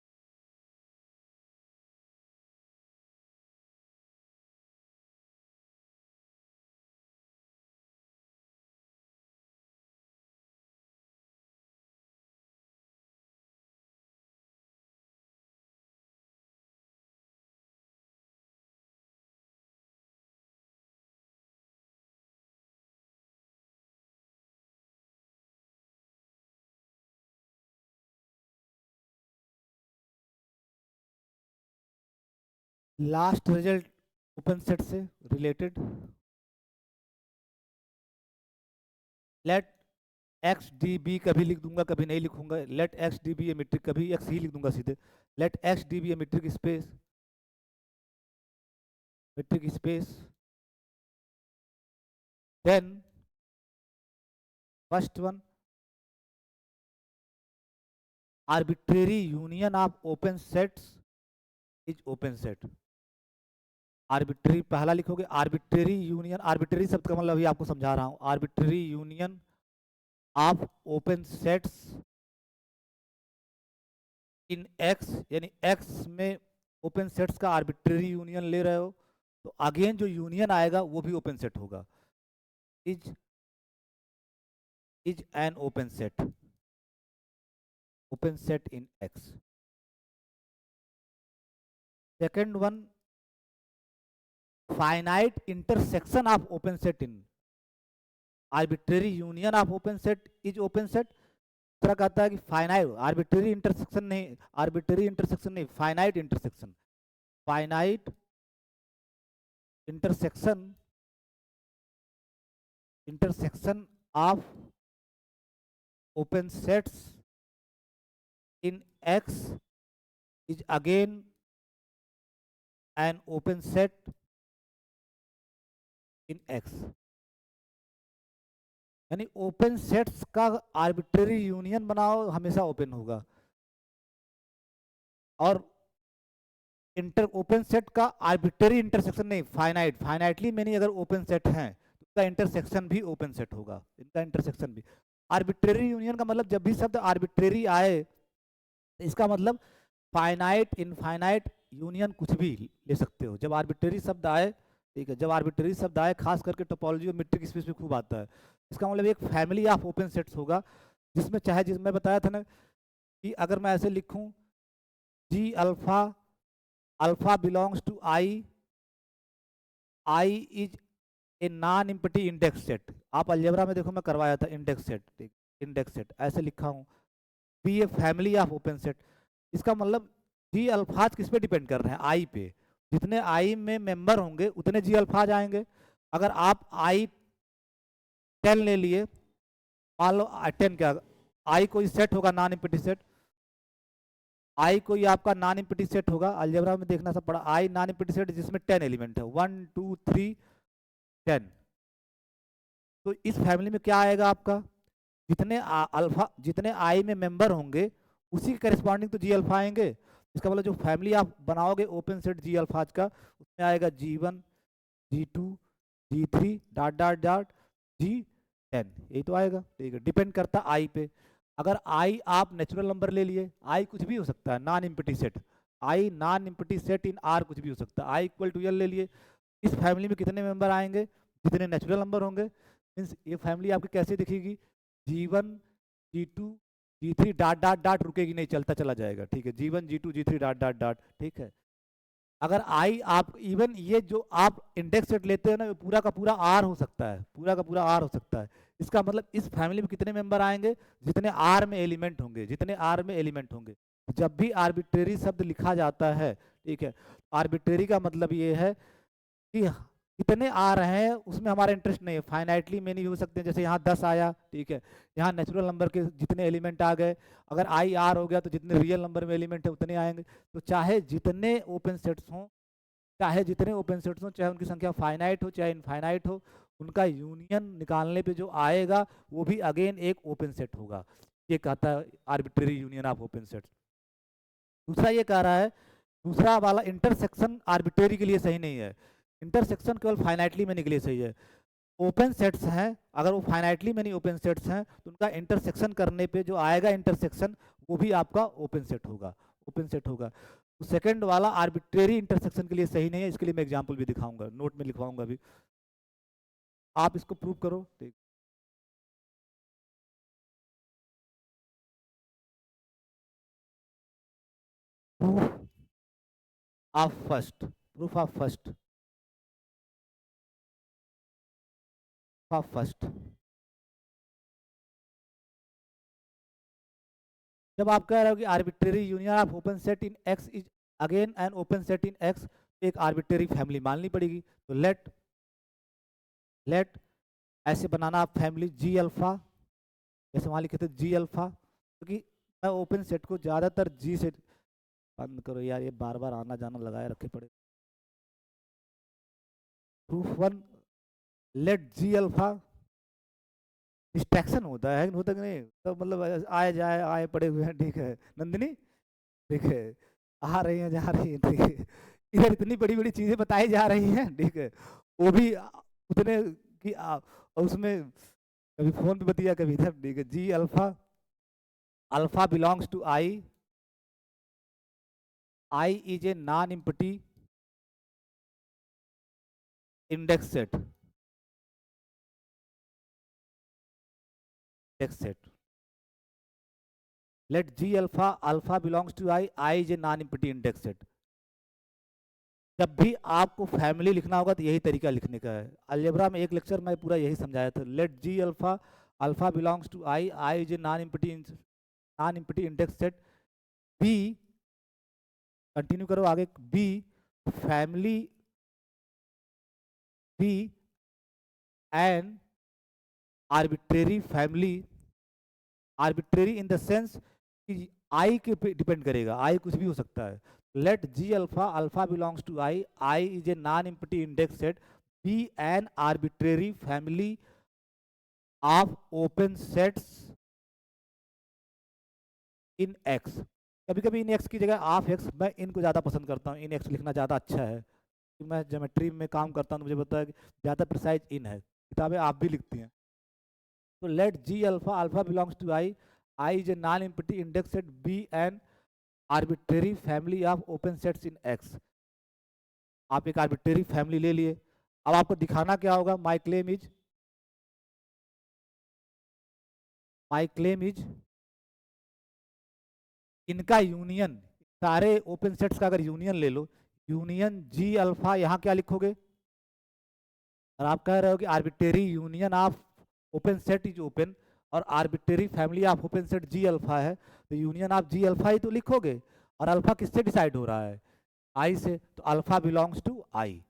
लास्ट रिजल्ट ओपन सेट से related, let X d be कभी लिख दूंगा कभी नहीं लिखूंगा, let X d be a metric, कभी एक्स ही लिख दूंगा सीधे। Let X d be a metric space, metric space, then first one arbitrary union of open sets is open set. Arbitrary पहला लिखोगे, आर्बिट्रेरी यूनियन, आर्बिट्रेरी शब्द का मतलब अभी आपको समझा रहा हूं, arbitrary union of open sets in X, यानी एक्स में ओपन सेट्स का आर्बिट्रेरी यूनियन ले रहे हो तो अगेन जो यूनियन आएगा वो भी ओपन सेट होगा, is an open set, open set in x. Second one finite intersection of open set in arbitrary union of open set is open set. दूसरा कहता है कि फाइनाइट, आर्बिट्रेरी इंटरसेक्शन नहीं, आर्बिट्रेरी इंटरसेक्शन नहीं, finite intersection, finite intersection, intersection of open sets in x is again an open set in X. यानी open sets का arbitrary union बनाओ हमेशा ओपन होगा, और इंटर ओपन सेट का आर्बिट्रेरी इंटरसेक्शन नहीं, फाइनाइट, फाइनाइटली मेनी अगर ओपन सेट हैं तो इसका इंटरसेक्शन भी ओपन सेट होगा, इनका इंटरसेक्शन भी। आर्बिट्रेरी यूनियन का मतलब जब भी शब्द आर्बिट्रेरी आए तो इसका मतलब फाइनाइट इनफाइनाइट यूनियन कुछ भी ले सकते हो जब आर्बिट्रेरी शब्द आए, ठीक है। जब आर्बिट्रेरी शब्द आए खास करके टोपोलॉजी और मीट्रिक स्पेस में खूब आता है, इसका मतलब एक फैमिली ऑफ ओपन सेट्स होगा जिसमें चाहे, जिसमें बताया था ना कि अगर मैं ऐसे लिखूं G alpha, alpha belongs to I, I is a non empty index set. आप अलजेब्रा में देखो मैं करवाया था इंडेक्स सेट, ठीक, इंडेक्स सेट ऐसे लिखा हूँ, B a family of open set. इसका मतलब जी अल्फाज किस पे डिपेंड कर रहे हैं, आई पे। जितने आई में मेंबर होंगे उतने जी अल्फाज आएंगे। अगर आप आई 10 ले लिए, मान लो 10 क्या, आई कोई सेट होगा नॉन एम्प्टी सेट, आई कोई आपका नॉन एम्प्टी सेट होगा, अलजेब्रा में देखना सब पड़ा, आई नॉन एम्प्टी सेट जिसमें 10 एलिमेंट है, 1 2 3 10। तो इस फैमिली में क्या आएगा आपका, जितने अल्फा, जितने आई में मेंबर होंगे उसी के करिस्पॉन्डिंग तो जी अल्फा आएंगे। इसका मतलब जो फैमिली आप बनाओगे ओपन सेट जी अल्फाज का, उसमें आएगा G1 G2 G3 dot dot dot G10, यही तो आएगा, ठीक है। डिपेंड करता आई पे। अगर आई आप नेचुरल नंबर ले लिए, आई कुछ भी हो सकता है, non empty set, I non empty set in are कुछ भी हो सकता है, आई इक्वल टू एल ले लिए, इस फैमिली में कितने मेंबर आएंगे, जितने नेचुरल नंबर होंगे। मीन्स ये फैमिली आपकी कैसे दिखेगी, G1 G2 G3 dot dot dot, रुकेगी नहीं, चलता चला जाएगा, ठीक है। G1 G2 G3 dot dot dot, ठीक है। अगर आई आप इवन ये जो आप इंडेक्स सेट लेते हो ना, पूरा का पूरा आर हो सकता है, पूरा का पूरा आर हो सकता है। इसका मतलब इस फैमिली में कितने मेंबर आएंगे, जितने आर में एलिमेंट होंगे, जितने आर में एलिमेंट होंगे। जब भी आर्बिट्रेरी शब्द लिखा जाता है, ठीक है, आर्बिट्रेरी का मतलब ये है कि कितने आ रहे हैं उसमें हमारा इंटरेस्ट नहीं है, फाइनाइटली मेनी हो सकते हैं, जैसे यहाँ 10 आया, ठीक है, यहाँ नेचुरल नंबर के जितने एलिमेंट आ गए, अगर आई आर हो गया तो जितने रियल नंबर में एलिमेंट है उतने आएंगे। तो चाहे जितने ओपन सेट्स हों चाहे जितने ओपन सेट्स हो, चाहे उनकी संख्या फाइनाइट हो चाहे इनफाइनाइट हो, उनका यूनियन निकालने पे जो आएगा वो भी अगेन एक ओपन सेट होगा। ये कहता है arbitrary union of open sets. दूसरा ये कह रहा है, दूसरा वाला इंटरसेक्शन आर्बिट्रेरी के लिए सही नहीं है, इंटरसेक्शन केवल फाइनाइटली मैनी के लिए सही है। ओपन सेट्स हैं, अगर वो फाइनाइटली मैनी ओपन सेट्स हैं तो उनका इंटरसेक्शन करने पे जो आएगा इंटरसेक्शन वो भी आपका ओपन सेट होगा, ओपन सेट होगा। तो सेकंड वाला आर्बिट्रेरी इंटरसेक्शन के लिए सही नहीं है, इसके लिए मैं एग्जांपल भी दिखाऊंगा, नोट में लिखवाऊंगा भी, आप इसको प्रूव करो। ठीक, proof of first, proof of first, of first. जब आप कह रहे हो कि arbitrary union of open set in x is again an open set in x, एक आर्बिट्रेरी फैमिली माननी पड़ेगी। तो लेट लेट ऐसे बनाना आप फैमिली जी अल्फा, जैसे वहाँ लिखे थे जी अल्फा, क्योंकि मैं ओपन सेट को ज़्यादातर जी से, बंद करो यार ये बार बार आना जाना लगाए रखे पड़े। Proof one, late G alpha, distraction होता है होता कि नहीं, तो मतलब आए जाए आए पड़े हुए हैं, ठीक है नंदिनी, ठीक है, आ रही हैं जा रही हैं, ठीक है, इधर इतनी बड़ी बड़ी चीजें बताई जा रही हैं, ठीक है, वो भी उतने कि और उसमें कभी फोन पे बतिया कभी इधर, ठीक है। G alpha, alpha belongs to I is a non empty index set, index set. Let G alpha, alpha belongs to I is a non empty index set. जब भी आपको फैमिली लिखना होगा तो यही तरीका लिखने का है। अलजेब्रा में एक लेक्चर में पूरा यही समझाया था, let G alpha, alpha belongs to I is a non empty index set, B, continue करो आगे, B family, B an arbitrary family, arbitrary in the sense कि आई के पे डिपेंड करेगा, आई कुछ भी हो सकता है। Let G alpha, alpha belongs to I is a non empty index set, B an arbitrary family of open sets in X. कभी कभी इन एक्स की जगह ऑफ एक्स, मैं इनको ज़्यादा पसंद करता हूँ, इन एक्स लिखना ज़्यादा अच्छा है, क्योंकि मैं ज्योमेट्री में काम करता हूँ तो मुझे पता है कि ज़्यादा प्रिसाइज इन है, किताबें आप भी लिखती हैं। तो let G alpha, alpha belongs to I is a non empty index set, B an arbitrary family of open sets in x. आप एक आर्बिट्रेरी फैमिली ले लिए, अब आपको दिखाना क्या होगा, माई क्लेम इज इनका यूनियन, सारे ओपन सेट्स का अगर यूनियन ले लो, यूनियन जी अल्फा, यहाँ क्या लिखोगे, और आप कह रहे हो कि arbitrary union of open set is open और arbitrary family of open set G alpha है, तो यूनियन ऑफ जी अल्फा ही तो लिखोगे, और अल्फा किससे डिसाइड हो रहा है, आई से, तो alpha belongs to I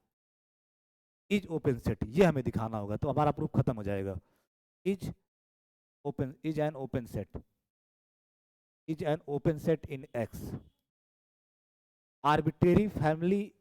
is open set, ये हमें दिखाना होगा, तो हमारा प्रूफ खत्म हो जाएगा। Is open, is an open set, is an open set in x, arbitrary family,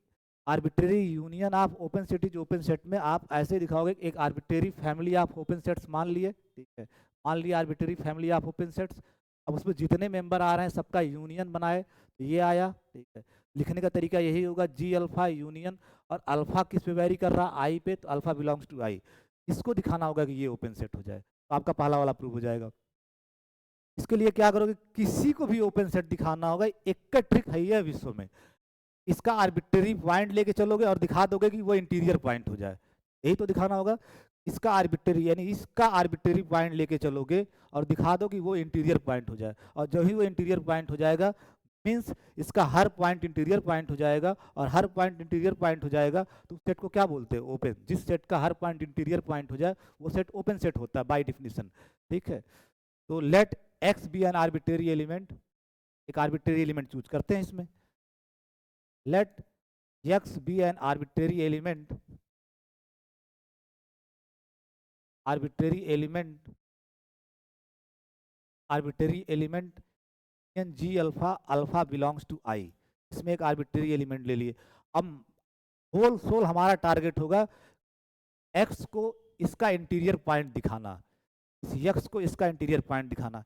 arbitrary union of open set is open set में आप ऐसे दिखाओगे, एक arbitrary family of open sets मान लिए, ठीक है, मान लिया arbitrary family of open sets, अब उसमें जितने मेंबर आ रहे हैं सबका यूनियन बनाए, तो ये आया, ठीक है। लिखने का तरीका यही होगा, जी अल्फा यूनियन, और अल्फा किस पे वेरी कर रहा है, आई पे, तो अल्फा बिलोंग्स टू आई, इसको दिखाना होगा कि ये ओपन सेट हो जाए, तो आपका पहला वाला प्रूव हो जाएगा। इसके लिए क्या करोगे, किसी को भी ओपन सेट दिखाना होगा, एक का ट्रिक है ये विश्व में, इसका आर्बिट्रेरी पॉइंट लेके चलोगे और दिखा दोगे कि वो इंटीरियर पॉइंट हो जाए, यही तो दिखाना होगा। इसका आर्बिट्रेरी यानी इसका आर्बिट्रेरी पॉइंट लेके चलोगे और दिखा दो कि वो इंटीरियर पॉइंट हो जाए, और जब ही वो इंटीरियर पॉइंट हो जाएगा मीन्स इसका हर पॉइंट इंटीरियर पॉइंट हो जाएगा, और हर पॉइंट इंटीरियर पॉइंट हो जाएगा तो उस सेट को क्या बोलते हैं, ओपन। जिस सेट का हर पॉइंट इंटीरियर पॉइंट हो जाए वो सेट ओपन सेट होता है बाय डिफिनीशन, ठीक है। तो let x be an arbitrary element, एक आर्बिट्रेरी एलिमेंट चूज करते हैं इसमें, let x be an arbitrary element, arbitrary element, arbitrary element in g alpha, alpha belongs to i, इसमें एक आर्बिट्रेरी एलिमेंट ले लिए। अब होल सोल हमारा टारगेट होगा एक्स को इसका इंटीरियर पॉइंट दिखाना, इस यक्स को इसका इंटीरियर पॉइंट दिखाना।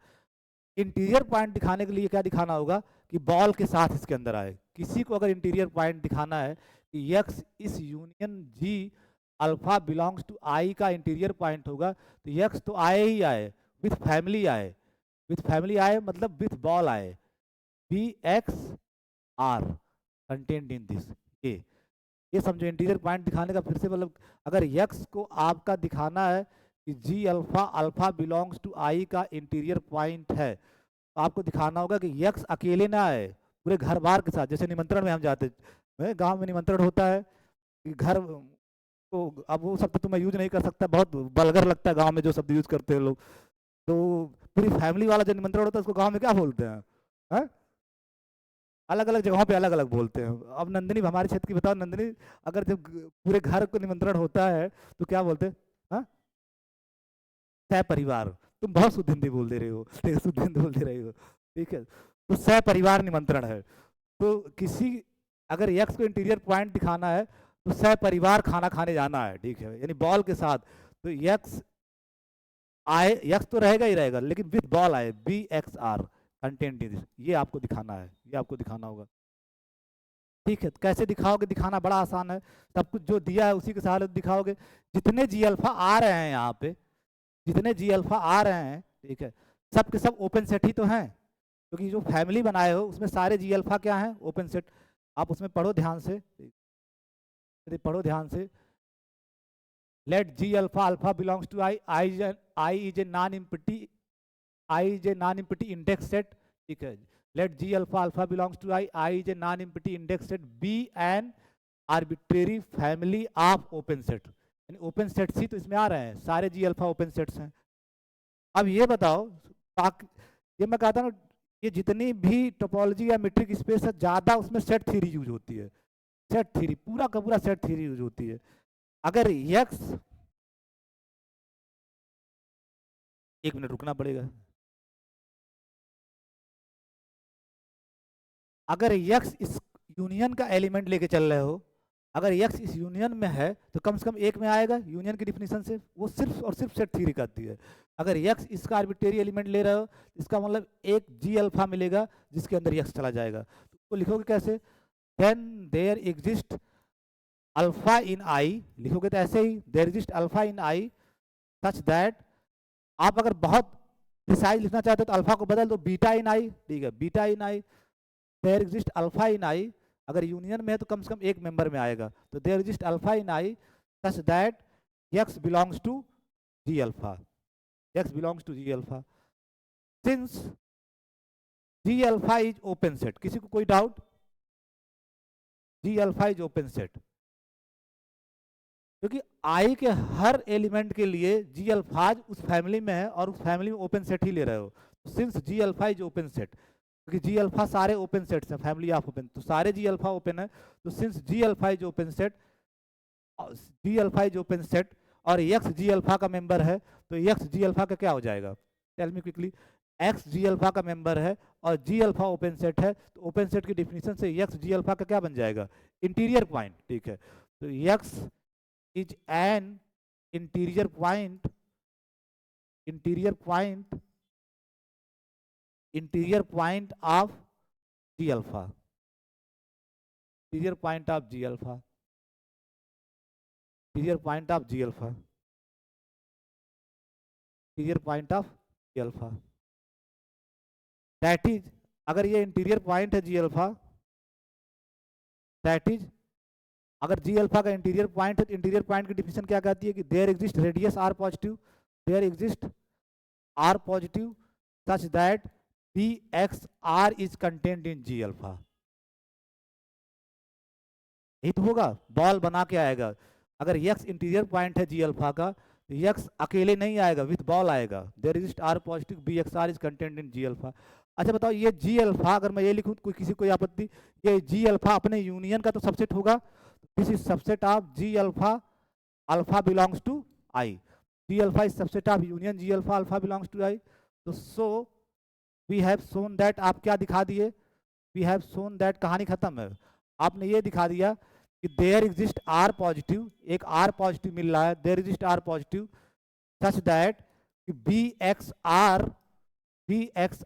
इंटीरियर पॉइंट दिखाने के लिए क्या दिखाना होगा कि बॉल के साथ इसके अंदर आए। किसी को अगर इंटीरियर पॉइंट दिखाना है कि X is union G alpha belongs to I का इंटीरियर पॉइंट होगा, तो यक्स तो आए ही आए, विथ फैमिली आए, विथ फैमिली आए मतलब विथ बॉल आए, B x R content in this. ये समझो इंटीरियर पॉइंट दिखाने का फिर से मतलब, अगर यक्स को आपका दिखाना है कि जी alpha alpha belongs to I का इंटीरियर पॉइंट है, तो आपको दिखाना होगा कि यक्स अकेले ना आए, पूरे घर बार के साथ। जैसे निमंत्रण में हम जाते हैं, गांव में निमंत्रण होता है कि घर तो, अब वो शब्द तो मैं यूज नहीं कर सकता, बहुत बलगर लगता है गांव में जो शब्द यूज करते हैं लोग। तो पूरी फैमिली वाला जो निमंत्रण होता है उसको गांव में क्या बोलते हैं, है? अलग अलग जगहों पे अलग अलग बोलते हैं। अब नंदिनी, हमारे क्षेत्र की बताओ नंदिनी, अगर जब पूरे घर को निमंत्रण होता है तो क्या बोलते हैं? हाँ, सह परिवार। तुम बहुत शुद्ध हिंदी बोल दे रहे हो, शुद्ध हिंदी बोल दे रहे हो, ठीक है। तो सह परिवार निमंत्रण है। तो किसी, अगर यक्स को इंटीरियर पॉइंट दिखाना है तो सह परिवार खाना खाने जाना है, ठीक है, यानी बॉल के साथ। तो यक्स आए, यक्स तो रहेगा ही रहेगा, लेकिन विद बॉल आए, B x R content in this, ये आपको दिखाना है, ये आपको दिखाना होगा, ठीक है। तो कैसे दिखाओगे? दिखाना बड़ा आसान है, सब कुछ जो दिया है उसी के सहारे दिखाओगे। जितने जी अल्फा आ रहे हैं यहाँ पे, जितने जी अल्फा आ रहे हैं, ठीक है, सब के सब ओपन सेट ही तो हैं, क्योंकि जो फैमिली बनाए हो उसमें सारे जी अल्फा क्या हैं? Open set. आप उसमें पढ़ो ध्यान से, पढ़ो ध्यान से। Let G alpha alpha belongs to I, I is a non empty, I is a non empty index set, ठीक है। Let G alpha alpha belongs to I is a non empty index set, B an arbitrary family of open set, यानी open sets ही तो इसमें आ रहे हैं, सारे G alpha open sets हैं। अब ये बताओ, ये मैं कहता हूँ, ये जितनी भी टोपोलॉजी या मीट्रिक स्पेस है, ज़्यादा उसमें सेट थ्योरी यूज होती है, सेट थ्योरी, पूरा का पूरा सेट थ्योरी यूज होती है। अगर यक्स, एक मिनट रुकना पड़ेगा, अगर यक्स इस यूनियन का एलिमेंट लेके चल रहे हो, अगर यक्स इस यूनियन में है तो कम से कम एक में आएगा, यूनियन की डिफिनीशन से वो सिर्फ और सिर्फ सेट थ्योरी करती है। अगर यक्स इसका आर्बिट्रेरी एलिमेंट ले रहे हो, इसका मतलब एक जी अल्फा मिलेगा जिसके अंदर यक्स चला जाएगा। तो लिखोगे कैसे? Then there exist alpha in I, लिखोगे तो ऐसे ही, there exist alpha in I such that, आप अगर बहुत प्रिसाइज लिखना चाहते हो तो अल्फा को बदल दो बीटा इन आई, ठीक है, beta in I. There exist alpha in I, अगर यूनियन में है तो कम से कम एक मेंबर में आएगा, तो there exist alpha in I such that X belongs to G alpha, X belongs to G alpha. Since G alpha is open set, किसी को कोई डाउट? G alpha is open set, क्योंकि आई के हर एलिमेंट के लिए जी अल्फाज उस फैमिली में है और उस फैमिली में ओपन सेट ही ले रहे हो। Since G alpha is open set, क्योंकि जी अल्फा सारे ओपन सेट्स हैं, फैमिली ऑफ ओपन, तो सारे जी अल्फा ओपन है। तो since G alpha is open set, G alpha is open set और एक्स जी अल्फा का मेंबर है, तो एक्स जी अल्फा का क्या हो जाएगा? Tell me quickly. X G alpha का मेंबर है और जी अल्फा ओपन सेट है, तो ओपन सेट की डिफिनीशन से एक्स जी अल्फा का क्या बन जाएगा? इंटीरियर पॉइंट, ठीक है। तो X is an interior point, interior point, interior point of G alpha, interior point of G alpha, interior point of G alpha, interior point of G alpha, that is, अगर ये interior point है G alpha, that is, अगर जी alpha का interior point है तो interior point की definition क्या कहती है कि there exist radius R positive, there exist are positive such that P X are is content in G alpha. यही तो होगा, बॉल बना के आएगा। अगर यक्स इंटीरियर पॉइंट है जी अल्फा का, तो यक्स अकेले नहीं आएगा, विथ बॉल आएगा। There exist are positive B x are is content in G alpha. अच्छा बताओ, ये जी अल्फा अगर मैं ये लिखूं, कोई किसी कोई आपत्ति? ये जी अल्फा अपने यूनियन का तो सबसेट होगा, this is subset of G alpha, alpha belongs to I, G alpha is subset of union G alpha, alpha belongs to I. तो so we have shown that, आप क्या दिखा दिए? वी हैव सोन दैट, कहानी खत्म है। आपने ये दिखा दिया कि देयर एग्जिस्ट आर पॉजिटिव, एक आर पॉजिटिव मिल रहा है, there exist are positive such that B x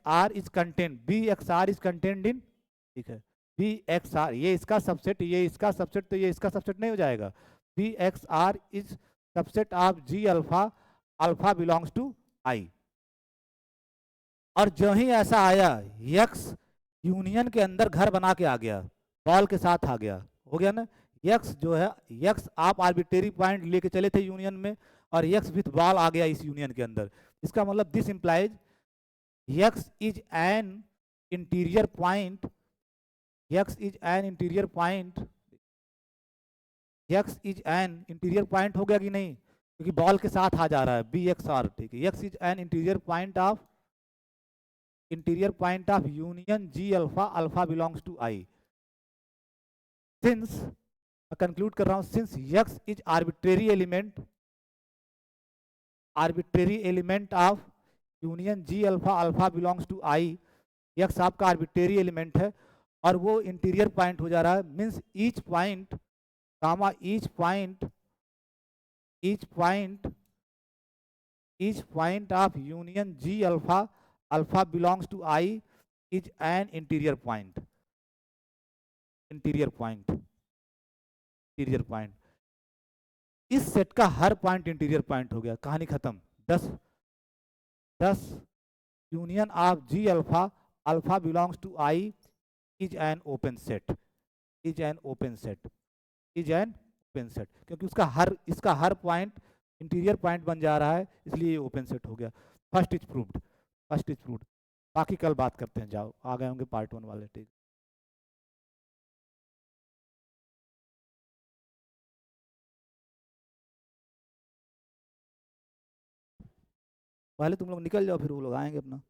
are is content, B x are is content in, ठीक है, बी एक्स आर ये इसका सबसेट, ये इसका सबसेट, तो ये इसका सबसेट नहीं हो जाएगा। B x are is subset of G alpha, alpha belongs to I. और जो ही ऐसा आया, यक्स यूनियन के अंदर घर बना के आ गया, बॉल के साथ आ गया, हो गया ना। यक्स जो है, यक्स आप आर्बिट्रेरी पॉइंट लेके चले थे यूनियन में, और यक्स विथ बॉल आ गया इस यूनियन के अंदर। इसका मतलब this implies x is an interior point, x is an interior point, x is an interior point हो गया कि नहीं, क्योंकि बॉल के साथ आ जा रहा है बी एक्स आर, ठीक है। X is an interior point of, interior point of union G alpha, alpha belongs to I. Since, मैं कंक्लूड कर रहा हूं, since X is arbitrary element, arbitrary element of union G alpha, alpha belongs to I, X आपका arbitrary element है और वो interior point हो जा रहा है, means each point comma each point, each point, each point of union G alpha, alpha belongs to I is an interior point, interior point, interior point. इस set का हर पॉइंट इंटीरियर पॉइंट हो गया, कहानी खत्म। 10 union of G alpha, alpha belongs to I is an open set, is an open set, is an open set, क्योंकि उसका हर, इसका हर पॉइंट इंटीरियर पॉइंट बन जा रहा है, इसलिए ये ओपन सेट हो गया। First is proved, first is proved. बाकी कल बात करते हैं, जाओ आ गए होंगे पार्ट 1 वाले, ठीक। पहले तुम लोग निकल जाओ, फिर वो लोग आएंगे अपना।